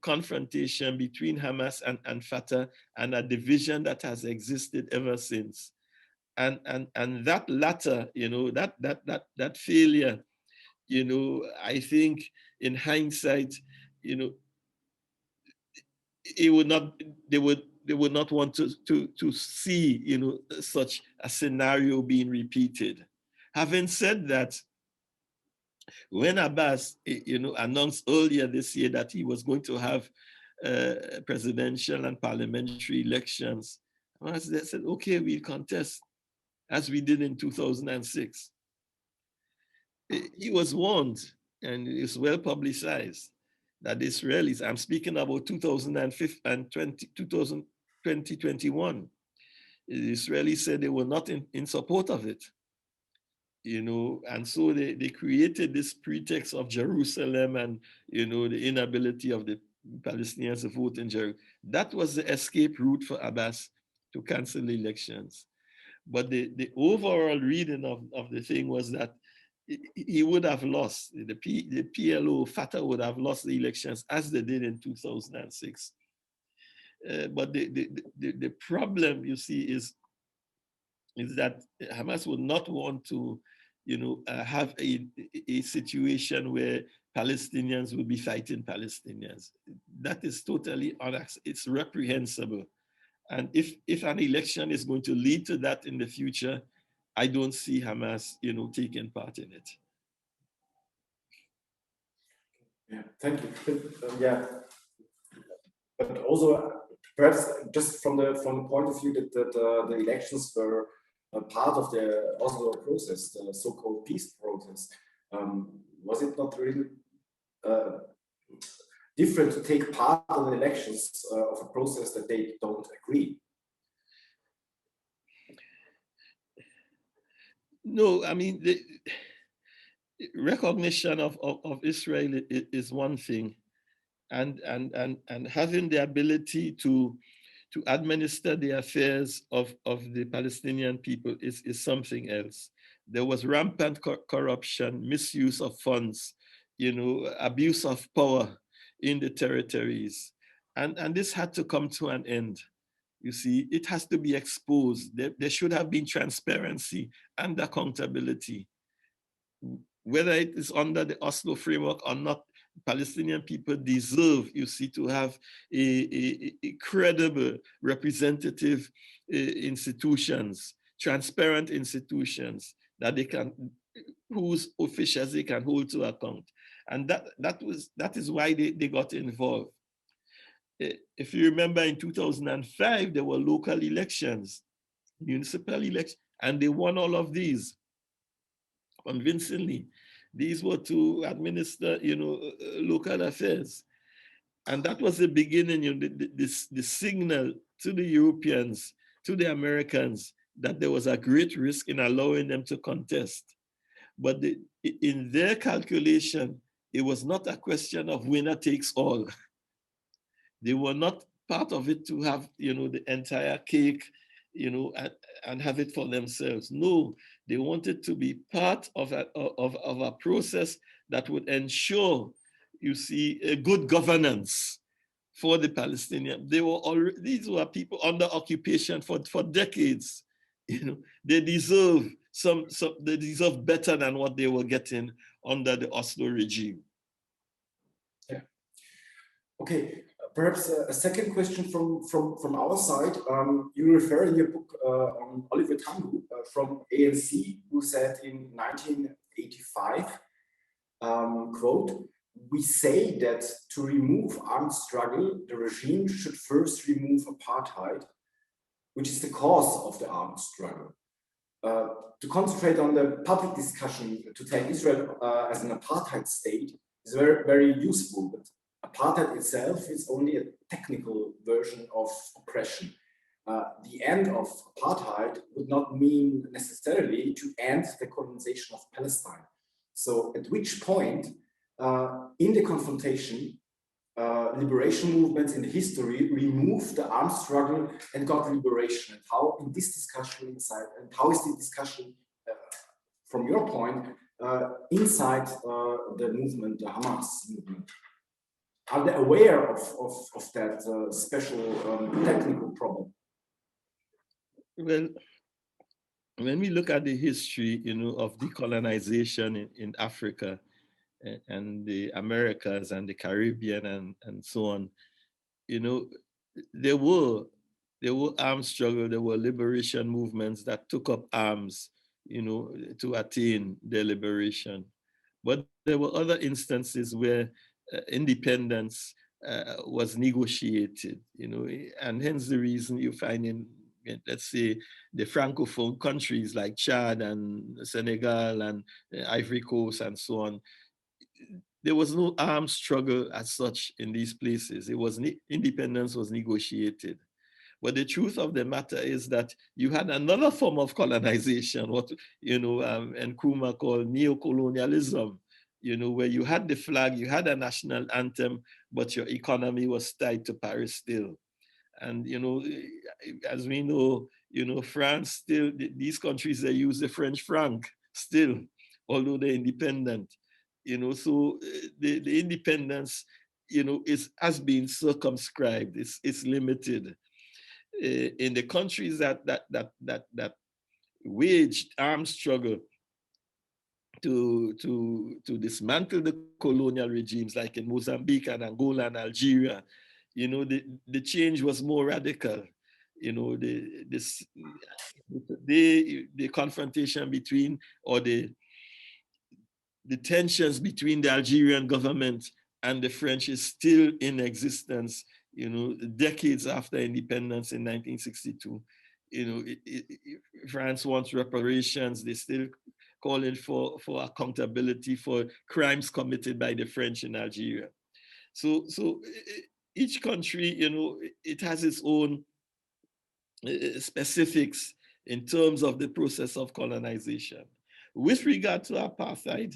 confrontation between Hamas and Fatah, and a division that has existed ever since. And that latter, that failure, I think in hindsight, they would not want to see, such a scenario being repeated. Having said that, when Abbas, announced earlier this year that he was going to have presidential and parliamentary elections, they said, okay, we'll contest, as we did in 2006. He was warned, and it's well publicized, that the Israelis, I'm speaking about 2021, the Israelis said they were not in support of it. And so they created this pretext of Jerusalem and, the inability of the Palestinians to vote in Jerusalem. That was the escape route for Abbas to cancel the elections. But the overall reading of the thing was that he would have lost, the PLO, Fatah would have lost the elections as they did in 2006. But the problem, you see, is that Hamas would not want to have a situation where Palestinians will be fighting Palestinians. That is totally unacceptable. It's reprehensible. And if an election is going to lead to that in the future, I don't see Hamas, taking part in it. Yeah, thank you. Yeah, but also perhaps just from the point of view that the elections were part of the Oslo process, the so-called peace process. Was it not really different to take part in the elections of a process that they don't agree? No, I mean, the recognition of Israel is one thing, and having the ability to administer the affairs of the Palestinian people is something else. There was rampant corruption, misuse of funds, abuse of power in the territories. And this had to come to an end. You see, it has to be exposed. There should have been transparency and accountability. Whether it is under the Oslo framework or not, Palestinian people deserve, you see, to have a credible representative institutions, transparent institutions that they can, whose officials they can hold to account. And that is why they got involved. If you remember, in 2005, there were local elections, municipal elections, And they won all of these convincingly. These were to administer, local affairs. And that was the beginning, the signal to the Europeans, to the Americans, that there was a great risk in allowing them to contest. But in their calculation, it was not a question of winner takes all. They were not part of it to have, the entire cake, and have it for themselves. No, they wanted to be part of a process that would ensure, you see, a good governance for the Palestinians. These were people under occupation for decades. They deserve they deserve better than what they were getting under the Oslo regime. Yeah. Okay. Perhaps a second question from our side. You refer in your book on Oliver Tambo from ANC, who said in 1985, quote, "We say that to remove armed struggle, the regime should first remove apartheid, which is the cause of the armed struggle. To concentrate on the public discussion to take Israel as an apartheid state is very, very useful, but apartheid itself is only a technical version of oppression. The end of apartheid would not mean necessarily to end the colonization of Palestine. So at which point in the confrontation, liberation movements in history removed the armed struggle and got liberation? And how in this discussion inside, and how is the discussion from your point inside the movement, the Hamas movement? Are they aware of that special technical problem? Well, when we look at the history, of decolonization in Africa and the Americas and the Caribbean and so on, there were armed struggle, there were liberation movements that took up arms, to attain their liberation. But there were other instances where independence was negotiated, and hence the reason you find in, let's say, the Francophone countries like Chad and Senegal and Ivory Coast and so on, there was no armed struggle as such in these places. It was independence was negotiated. But the truth of the matter is that you had another form of colonization, what Nkrumah called neo-colonialism, where you had the flag, you had a national anthem, but your economy was tied to Paris still. And as we know, France still, these countries, they use the French franc still, although they're independent. So the independence, has been circumscribed. It's limited. In the countries that waged armed struggle to dismantle the colonial regimes, like in Mozambique and Angola and Algeria, the change was more radical. The confrontation between, or the tensions between the Algerian government and the French is still in existence, decades after independence in 1962. France wants reparations. They still calling for accountability for crimes committed by the French in Algeria. So each country, it has its own specifics in terms of the process of colonization. With regard to apartheid,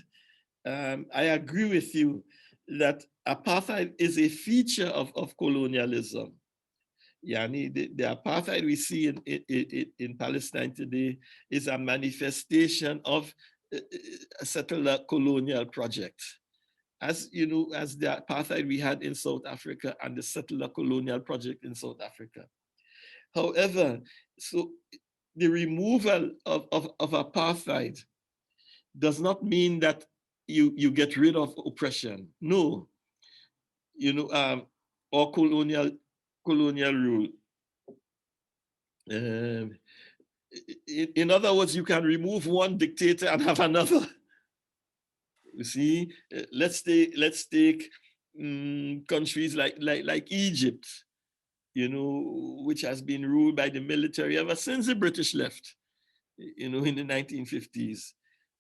I agree with you that apartheid is a feature of colonialism. Yani, the apartheid we see in Palestine today is a manifestation of a settler colonial project. As as the apartheid we had in South Africa and the settler colonial project in South Africa. However, so the removal of apartheid does not mean that you get rid of oppression. No, or colonial rule. In other words, you can remove one dictator and have another. You see, let's take countries like Egypt, which has been ruled by the military ever since the British left. you know, in the 1950s.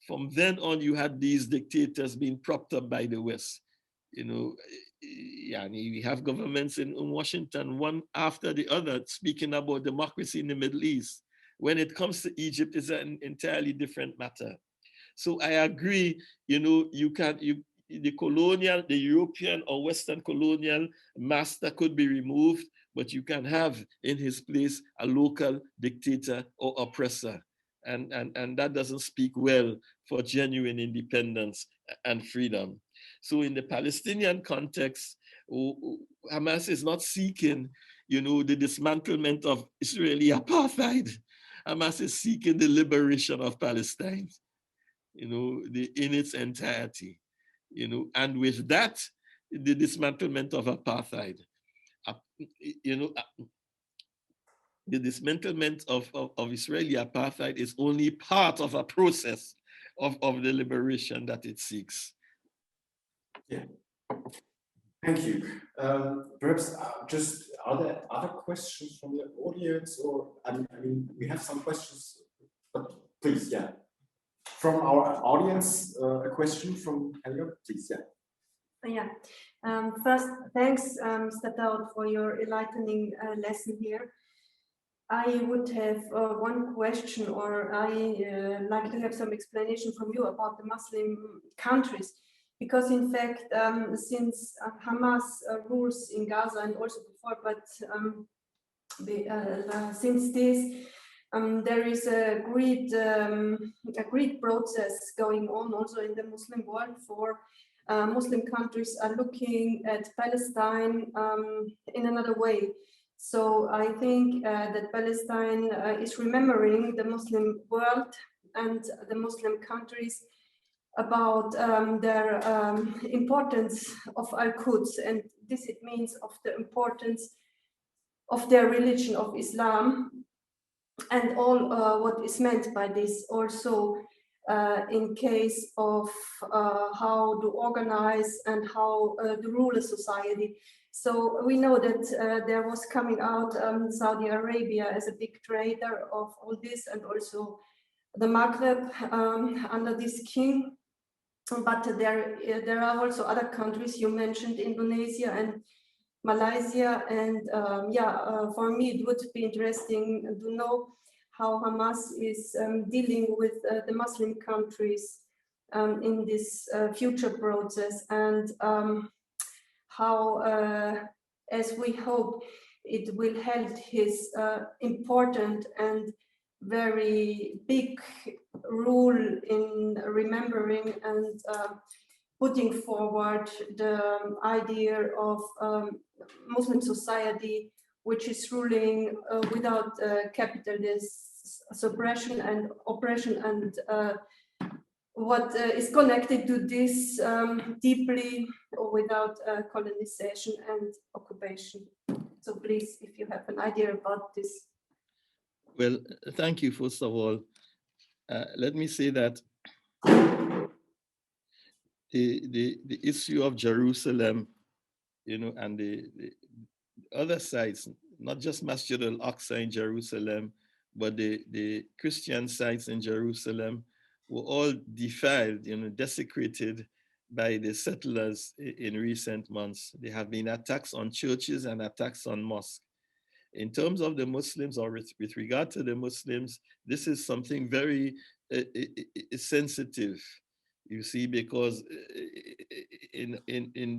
From then on, you had these dictators being propped up by the West. You know, yeah, we have governments in Washington, one after the other, speaking about democracy in the Middle East. When it comes to Egypt, it's an entirely different matter. So I agree, you know, the colonial, the European or Western colonial master could be removed, but you can have in his place a local dictator or oppressor. And that doesn't speak well for genuine independence and freedom. So in the Palestinian context, Hamas is not seeking, you know, the dismantlement of Israeli apartheid. Hamas is seeking the liberation of Palestine, you know, in its entirety, you know, and with that, the dismantlement of apartheid, you know, the dismantlement of Israeli apartheid is only part of a process of the liberation that it seeks. Yeah. Thank you. Perhaps just are there other questions from the audience, or I mean, we have some questions, but please, yeah. From our audience, a question from Helga, please, yeah. Yeah. First, thanks, Mr. Daud, for your enlightening lesson here. I would have one question, or I like to have some explanation from you about the Muslim countries. Because in fact, since Hamas rules in Gaza and also before, but since this, there is a great process going on also in the Muslim world for Muslim countries are looking at Palestine in another way. So I think that Palestine is remembering the Muslim world and the Muslim countries about their importance of Al-Quds, and this it means of the importance of their religion of Islam and all what is meant by this, also in case of how to organize and how to rule a society. So we know that there was coming out Saudi Arabia as a big trader of all this, and also the Maghreb under this king. But there are also other countries. You mentioned Indonesia and Malaysia, and for me it would be interesting to know how Hamas is dealing with the Muslim countries in this future process, and how, as we hope, it will help his important and very big role in remembering and putting forward the idea of Muslim society, which is ruling without capitalist suppression and oppression, and what is connected to this deeply without colonization and occupation. So please, if you have an idea about this. Well, thank you, first of all. Let me say that the issue of Jerusalem, you know, and the other sites, not just Masjid al-Aqsa in Jerusalem, but the Christian sites in Jerusalem were all defiled, you know, desecrated by the settlers in recent months. There have been attacks on churches and attacks on mosques. In terms of the Muslims, or with regard to the Muslims, this is something very sensitive, you see, because in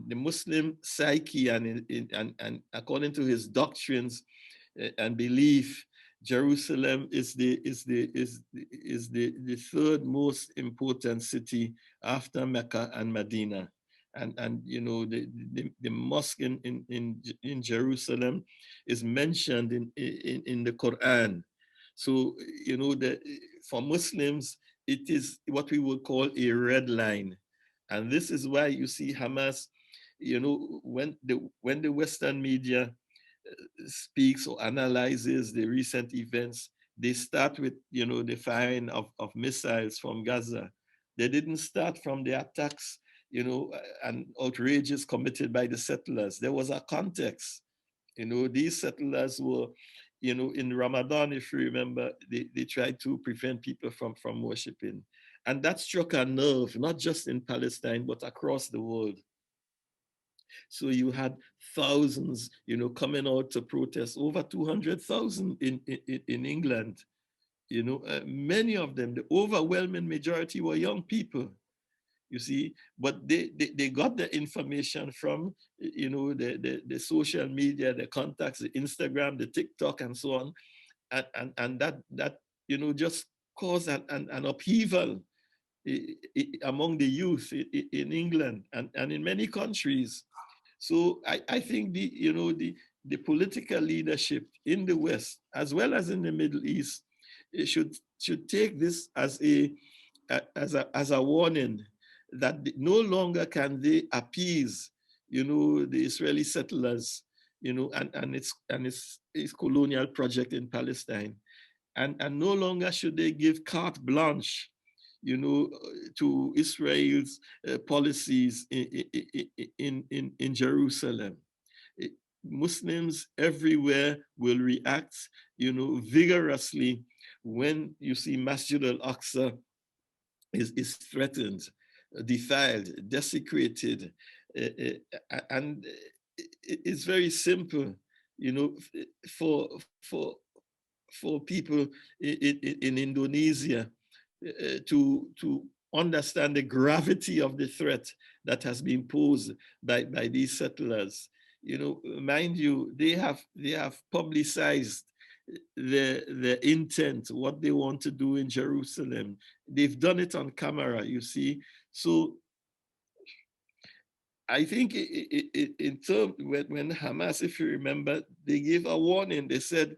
the Muslim psyche and according to his doctrines and belief, Jerusalem is the third most important city after Mecca and Medina. And you know, the mosque in Jerusalem is mentioned in the Quran. So, you know, for Muslims, it is what we would call a red line. And this is why you see Hamas, you know, when the Western media speaks or analyzes the recent events, they start with, you know, the firing of missiles from Gaza. They didn't start from the attacks, you know, and outrages committed by the settlers. There was a context. You know, these settlers were you know, in Ramadan, if you remember, they tried to prevent people from worshiping. And that struck a nerve, not just in Palestine, but across the world. So you had thousands, you know, coming out to protest, over 200,000 in England. You know, many of them, the overwhelming majority were young people, you see, but they got the information from, you know, the social media, the contacts, the Instagram, the TikTok, and so on. And that, you know, just caused an upheaval among the youth in England and in many countries. So I think you know, the political leadership in the West, as well as in the Middle East, it should take this as a warning that no longer can they appease, you know, the Israeli settlers, you know, and its colonial project in Palestine, and no longer should they give carte blanche, you know, to Israel's policies in Jerusalem. Muslims everywhere will react, you know, vigorously when you see Masjid al-Aqsa is threatened, defiled, desecrated, and it's very simple, you know, for people in Indonesia to understand the gravity of the threat that has been posed by these settlers. You know, mind you, they have publicized the intent, what they want to do in Jerusalem. They've done it on camera, you see. So I think in terms, when Hamas, if you remember, they gave a warning. They said,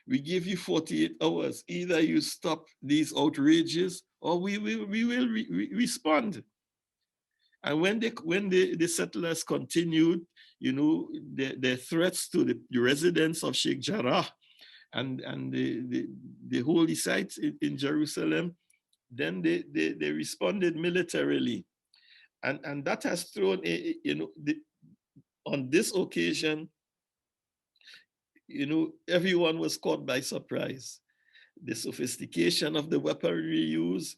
we give you 48 hours. Either you stop these outrages or we will respond. And when the settlers continued, you know, their threats to the residents of Sheikh Jarrah and the holy sites in Jerusalem, then they responded militarily. And that has thrown, you know, on this occasion, you know, everyone was caught by surprise. The sophistication of the weaponry used,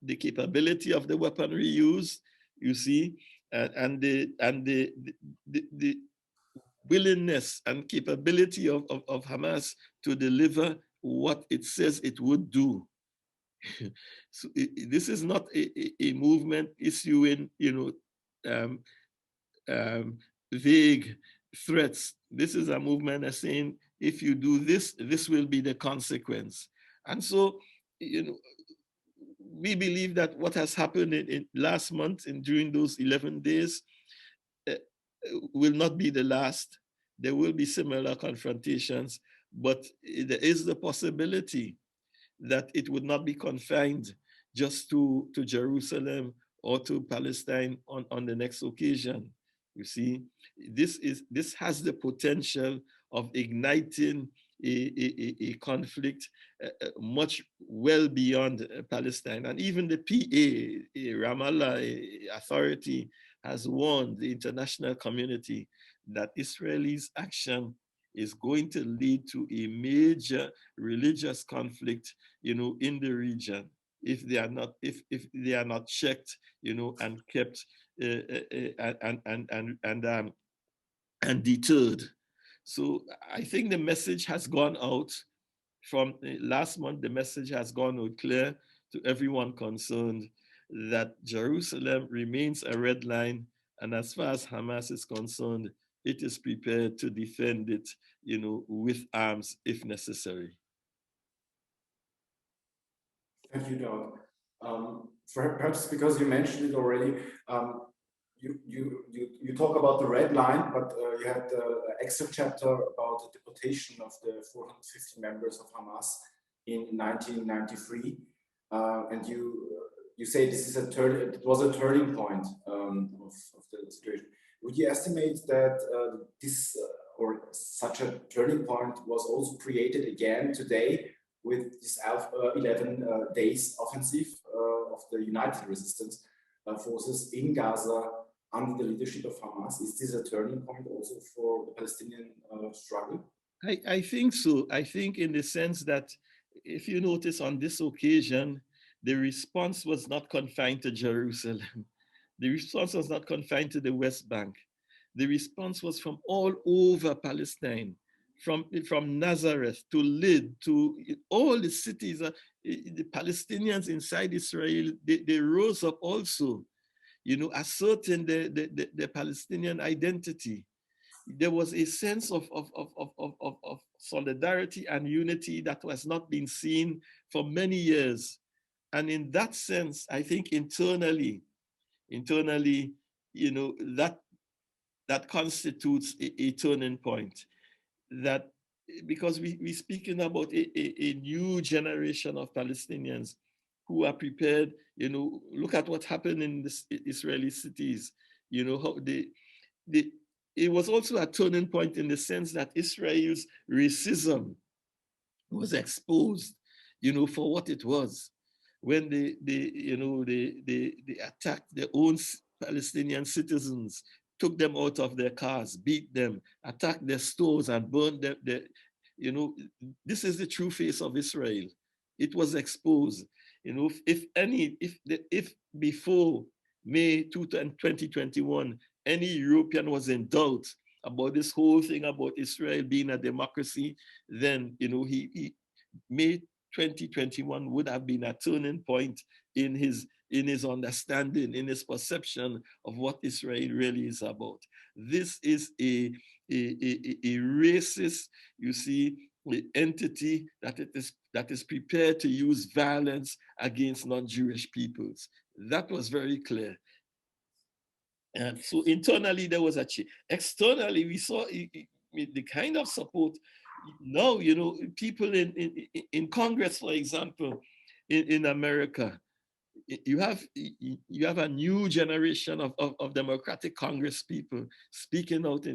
the capability of the weaponry used, you see, and the willingness and capability of Hamas to deliver what it says it would do. So this is not a movement issuing, you know, vague threats. This is a movement that's saying, if you do this, this will be the consequence. And so, you know, we believe that what has happened in last month and during those 11 days will not be the last. There will be similar confrontations, but there is the possibility that it would not be confined just to Jerusalem or to Palestine on the next occasion. You see, this has the potential of igniting a conflict much well beyond Palestine. And even the PA, Ramallah Authority, has warned the international community that Israel's action is going to lead to a major religious conflict, you know, in the region if they are not checked, you know, and kept and deterred. So I think the message has gone out from last month. The message has gone out clear to everyone concerned that Jerusalem remains a red line, and as far as Hamas is concerned, it is prepared to defend it, you know, with arms if necessary. Thank you, Daud. Perhaps because you mentioned it already, you talk about the red line, but you had the extra chapter about the deportation of the 450 members of Hamas in 1993, and you say this is it was a turning point of the situation. Would you estimate that this or such a turning point was also created again today with this 11 days offensive of the United Resistance Forces in Gaza under the leadership of Hamas? Is this a turning point also for the Palestinian struggle? I think so. I think in the sense that if you notice on this occasion, the response was not confined to Jerusalem. The response was not confined to the West Bank. The response was from all over Palestine, from Nazareth to Lyd to all the cities. The Palestinians inside Israel, they rose up also, asserting the Palestinian identity. There was a sense of solidarity and unity that was not been seen for many years. And in that sense, I think internally, that constitutes a turning point. That because we're speaking about a new generation of Palestinians who are prepared, look at what happened in the Israeli cities, how they it was also a turning point in the sense that Israel's racism was exposed, for what it was when they attacked their own Palestinian citizens, took them out of their cars, beat them, attacked their stores, and burned them. This is the true face of Israel. It was exposed. If before May 2021, any European was in doubt about this whole thing about Israel being a democracy, then May 2021 would have been a turning point in his understanding, in his perception of what Israel really is about. This is a racist, entity that is prepared to use violence against non-Jewish peoples. That was very clear. And so internally there was a change. Externally, we saw the kind of support. Now, people in Congress, for example, in America, you have a new generation of Democratic Congress people speaking out,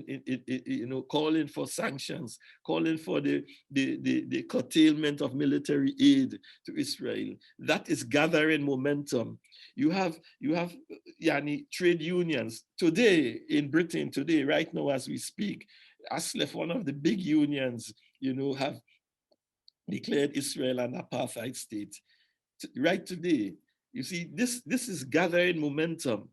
calling for sanctions, calling for the curtailment of military aid to Israel. That is gathering momentum. You have trade unions today in Britain, right now as we speak. ASLEF, one of the big unions, have declared Israel an apartheid state. Right today, you see, this is gathering momentum.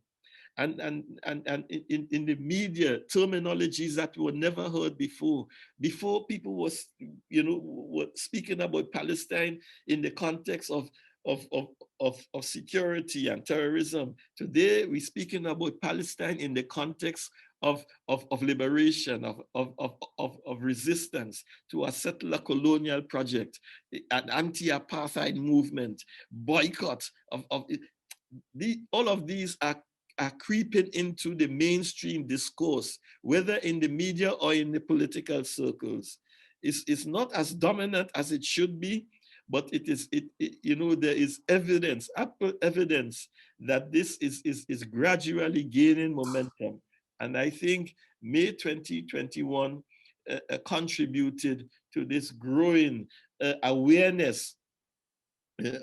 And in the media, terminologies that were never heard before. Before, people were speaking about Palestine in the context of security and terrorism. Today, we're speaking about Palestine in the context of liberation, of resistance to a settler colonial project, an anti-apartheid movement, boycott of all of these are creeping into the mainstream discourse, whether in the media or in the political circles. It's not as dominant as it should be, but there is evidence, ample evidence that this is gradually gaining momentum. And I think May 2021 contributed to this growing awareness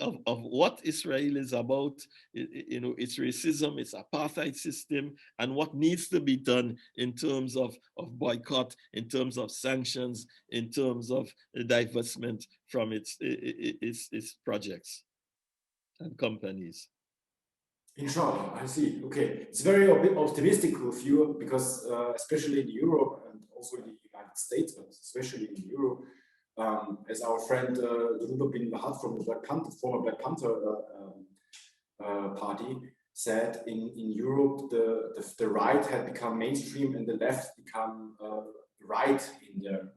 of what Israel is about, its racism, its apartheid system, and what needs to be done in terms of boycott, in terms of sanctions, in terms of divestment from its projects and companies. Inshallah, I see. Okay, it's very optimistic view because especially in Europe and also in the United States, but especially in Europe, as our friend Daud bin Lahad from the former Black Panther party said, in Europe the right had become mainstream and the left become right in their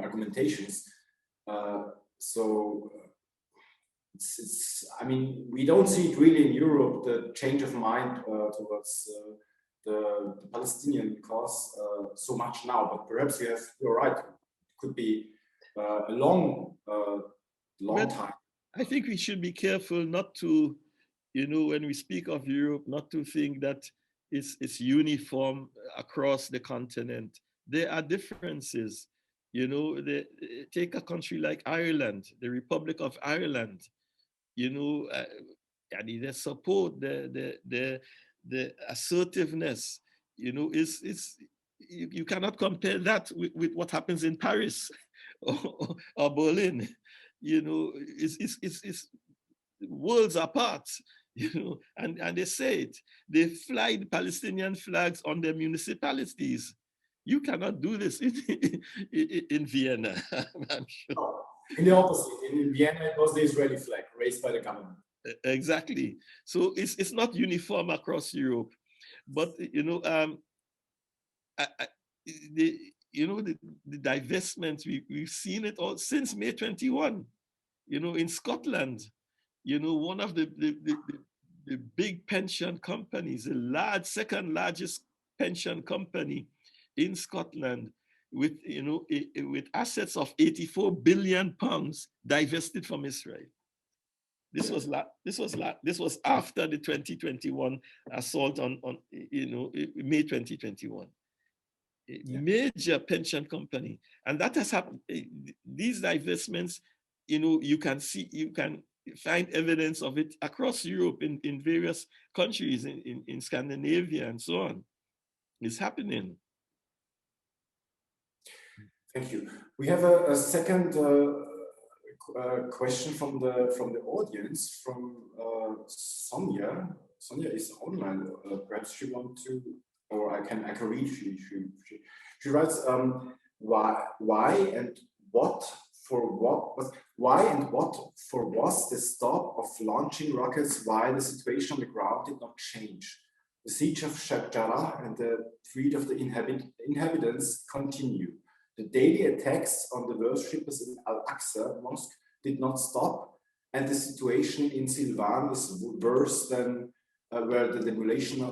argumentations. I mean, we don't see it really in Europe, the change of mind towards the Palestinian cause so much now, but perhaps you're right, it could be a long time. I think we should be careful not to, when we speak of Europe, not to think that it's uniform across the continent. There are differences. Take a country like Ireland, the Republic of Ireland. The support, the assertiveness, you cannot compare that with what happens in Paris or Berlin. You know, it's worlds apart, you know, and they say it. They fly the Palestinian flags on their municipalities. You cannot do this in Vienna, I'm sure. Oh, in the opposite, in Vienna, it was the Israeli flag raised by the government. Exactly. So it's not uniform across Europe, but you know, the divestment, we've seen it all since May 21. You know, in Scotland, you know, one of the big pension companies, the second largest pension company in Scotland, with, you know, with assets of 84 billion pounds divested from Israel. This was after the 2021 assault on you know, May 2021. Yeah. Major pension company, and that has happened. These divestments, you know, you can find evidence of it across Europe in various countries in Scandinavia and so on. It's happening. Thank you. We have a second question from the audience, from Sonia. Sonia is online. Perhaps she wants to, or I can read. She writes, why and what was the stop of launching rockets while the situation on the ground did not change? The siege of Jarrah and the threat of the inhabitants continue. The daily attacks on the worshippers in Al-Aqsa Mosque did not stop, and the situation in Silvan is worse than where the demolition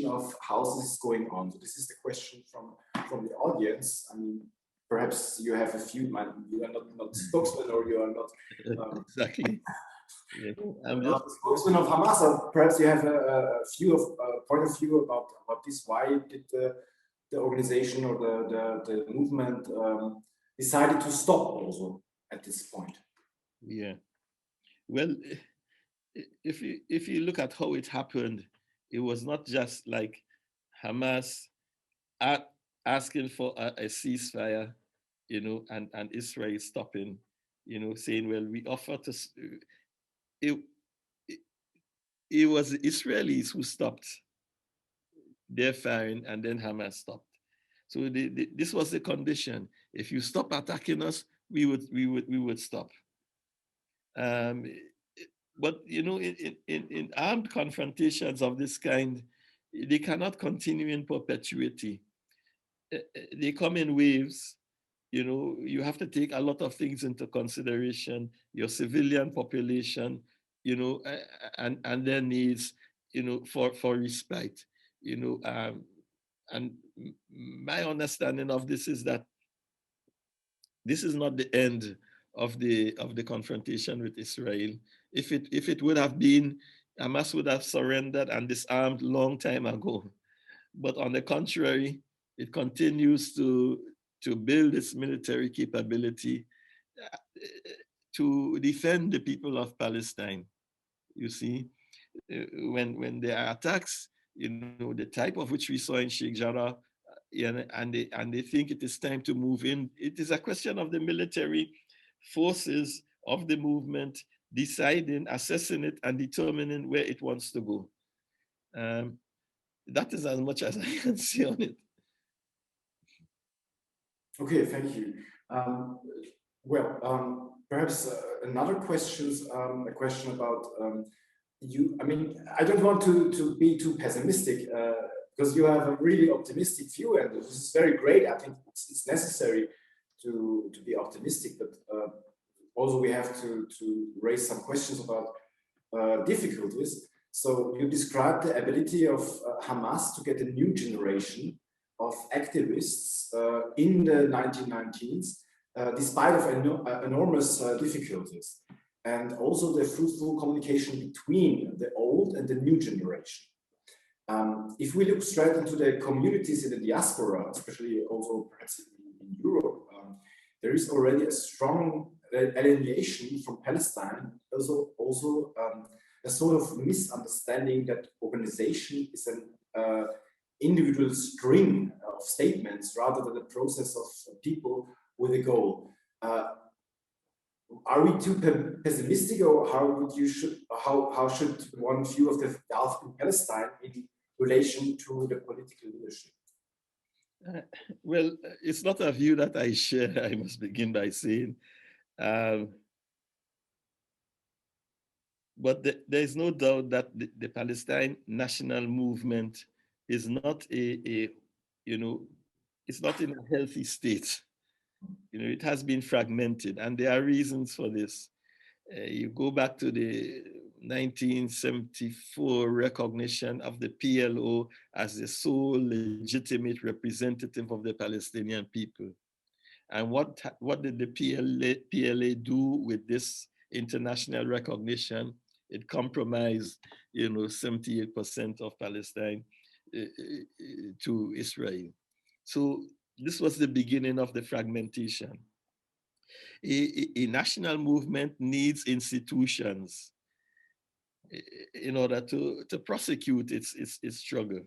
of houses is going on. So this is the question from the audience. I mean, perhaps you have a few. You are not spokesman, or you are not exactly. Yeah. I'm just spokesman of Hamas. Or perhaps you have a point of view about this. Why did the organization or the movement decided to stop also at this point? Yeah. Well, if you look at how it happened, it was not just like Hamas asking for a ceasefire, you know, and Israel stopping, you know, saying, well, we offer to. It was the Israelis who stopped their firing, and then Hamas stopped. So this was the condition. If you stop attacking us, we would stop. But you know, in armed confrontations of this kind, they cannot continue in perpetuity. They come in waves. You know, you have to take a lot of things into consideration, your civilian population, you know, and their needs, you know, for respite, you know. And my understanding of this is that this is not the end of the confrontation with Israel. If it would have been, Hamas would have surrendered and disarmed long time ago. But on the contrary, it continues to build its military capability to defend the people of Palestine. You see, when there are attacks, you know, the type of which we saw in Sheikh Jarrah, and they think it is time to move in. It is a question of the military forces of the movement deciding, assessing it, and determining where it wants to go. That is as much as I can say on it. Okay, thank you. Perhaps another question, a question about you. I mean, I don't want to be too pessimistic, because you have a really optimistic view, and this is very great. I think it's necessary to be optimistic, but also we have to raise some questions about difficulties. So you described the ability of Hamas to get a new generation of activists in the 1990s, despite of enormous difficulties, and also the fruitful communication between the old and the new generation. If we look straight into the communities in the diaspora, especially also perhaps in Europe, there is already a strong alienation from Palestine, also a sort of misunderstanding that organization individual string of statements rather than a process of people with a goal. Are we too pessimistic, or how should one view of the Gulf in Palestine in relation to the political leadership? Well, it's not a view that I share, I must begin by saying. But there is no doubt that the Palestine national movement is not it's not in a healthy state. It has been fragmented, and there are reasons for this. You go back to the 1974 recognition of the PLO as the sole legitimate representative of the Palestinian people. And what did the PLA do with this international recognition? It compromised, 78% of Palestine to Israel. So this was the beginning of the fragmentation. A national movement needs institutions in order to prosecute its struggle.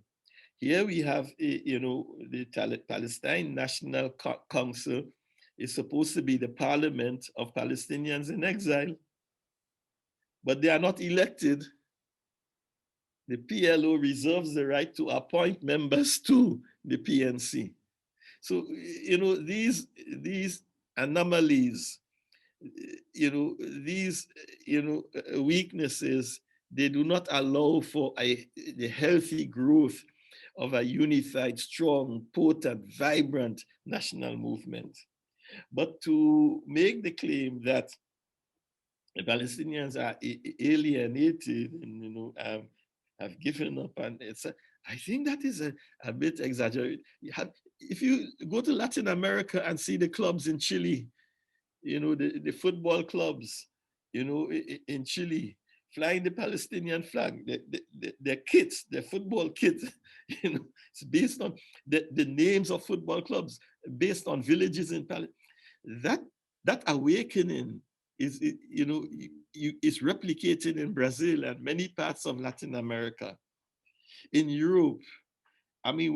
Here we have, the Palestine National Council is supposed to be the parliament of Palestinians in exile, but they are not elected. The PLO reserves the right to appoint members to the PNC. So, these anomalies, these, weaknesses, they do not allow for the healthy growth of a unified, strong, potent, vibrant national movement. But to make the claim that the Palestinians are alienated and have given up, and I think that is a bit exaggerated. If you go to Latin America and see the clubs in Chile, the football clubs, in Chile, flying the Palestinian flag, their kits, their football kit, it's based on the names of football clubs, based on villages in Palestine. That awakening is replicated in Brazil and many parts of Latin America. In Europe, I mean,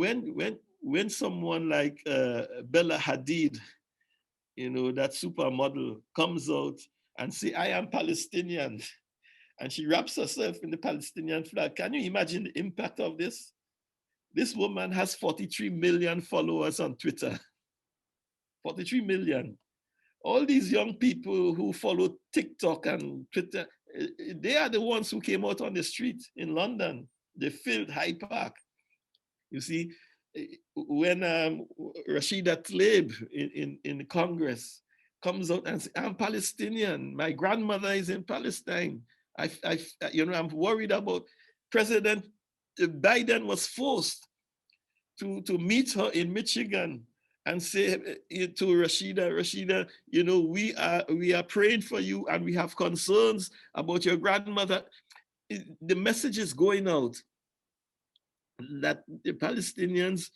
when someone like Bella Hadid, that supermodel, comes out and say, "I am Palestinian," and she wraps herself in the Palestinian flag, can you imagine the impact of this? This woman has 43 million followers on Twitter. 43 million. All these young people who follow TikTok and Twitter, they are the ones who came out on the street in London. They filled Hyde Park. You see, when Rashida Tlaib in Congress comes out and says, "I'm Palestinian. My grandmother is in Palestine. I'm worried about." President Biden was forced to meet her in Michigan and say to Rashida, we are praying for you and we have concerns about your grandmother. The message is going out that the Palestinians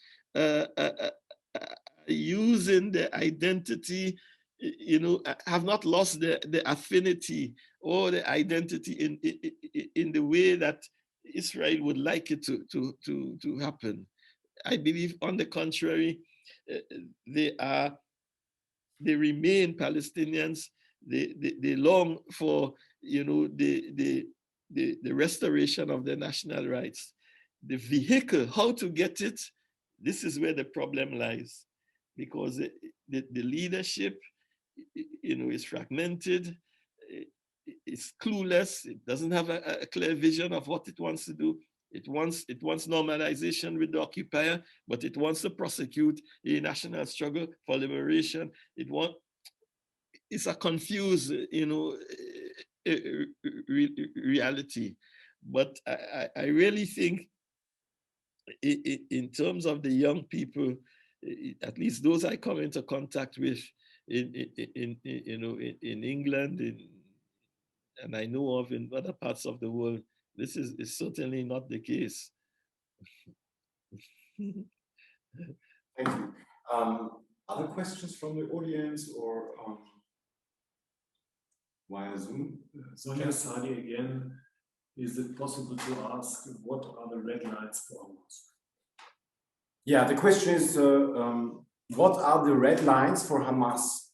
using their identity, have not lost the affinity or the identity in the way that Israel would like it to happen. I believe, on the contrary, they remain Palestinians. They long for the restoration of their national rights. The vehicle, how to get it, this is where the problem lies, because the leadership, is fragmented, it's clueless, it doesn't have a clear vision of what it wants to do. It wants normalization with the occupier, but it wants to prosecute a national struggle for liberation. It's a confused, reality. But I really think, in terms of the young people, at least those I come into contact with in England, and I know of in other parts of the world, this is certainly not the case. Thank you. Other questions from the audience or via Zoom? Sonja Sadi again. Is it possible to ask what are the red lines for HAMAS? Yeah, the question is, what are the red lines for Hamas?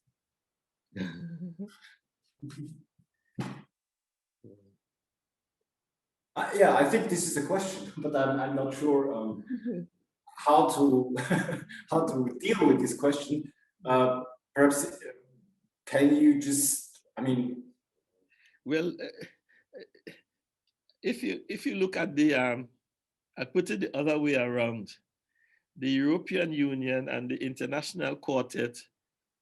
Yeah, I think this is a question, but I'm not sure how to how to deal with this question. Perhaps can you just, I mean, well, if you look at the I put it the other way around. The European Union and the International Quartet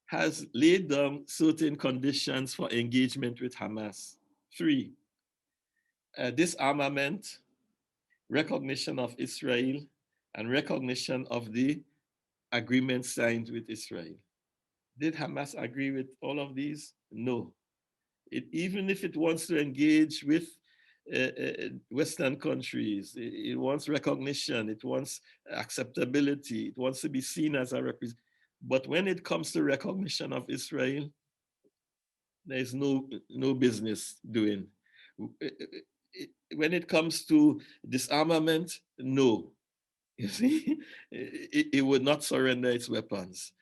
has laid down certain conditions for engagement with Hamas. 3, disarmament, recognition of Israel, and recognition of the agreement signed with Israel. Did Hamas agree with all of these? No. Even if it wants to engage with Western countries, it wants recognition, it wants acceptability, it wants to be seen as a representative. But when it comes to recognition of Israel, there's no business doing. When it comes to disarmament, no. You see, it would not surrender its weapons.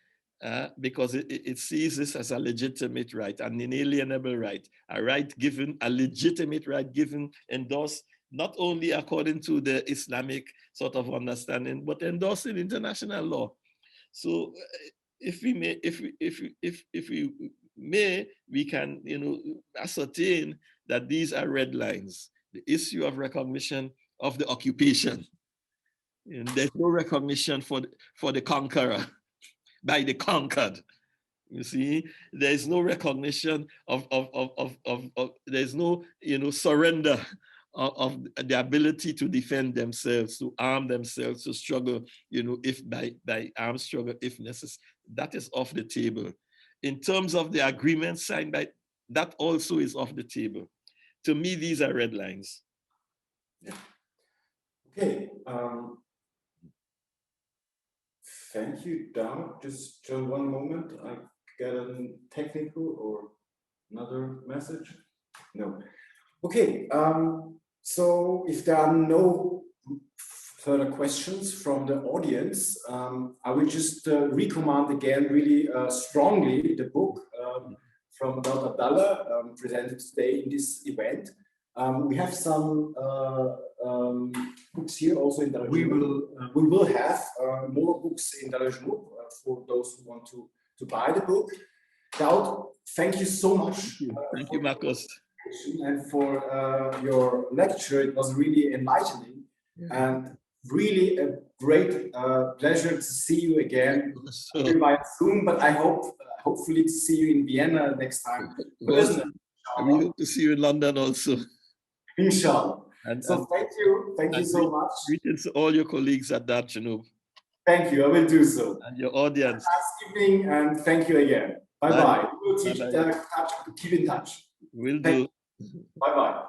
Because it sees this as a legitimate right, an inalienable right, a legitimate right given, endorsed, not only according to the Islamic sort of understanding, but endorsed in international law. So if we may, we can, ascertain that these are red lines. The issue of recognition of the occupation. And there's no recognition for the conqueror by the conquered. You see, there's no recognition of there's no, surrender of the ability to defend themselves, to arm themselves, to struggle, if by armed struggle, if necessary. That is off the table. In terms of the agreement signed by, that also is off the table. To me, these are red lines. Yeah. Okay. Thank you, Daud. Just one moment. I get a technical or another message. No. Okay. So if there are no further questions from the audience, I will just recommend again really strongly the book from Daud Abdallah presented today in this event. We have some books here also in Dar al Janub. We will have more books in Dar al Janub for those who want to buy the book. Daud, thank you so much. Thank you, Marcos. And for your lecture. It was really enlightening and really a great pleasure to see you again by Zoom, but I hope hopefully to see you in Vienna next time. We hope to see you in London also. Inshallah. So thank you so much. Greetings to all your colleagues at Dar al Janub. Thank you, I will do so. And your audience. Nice evening and thank you again. Bye-bye. We'll keep in touch. Will do. Bye-bye.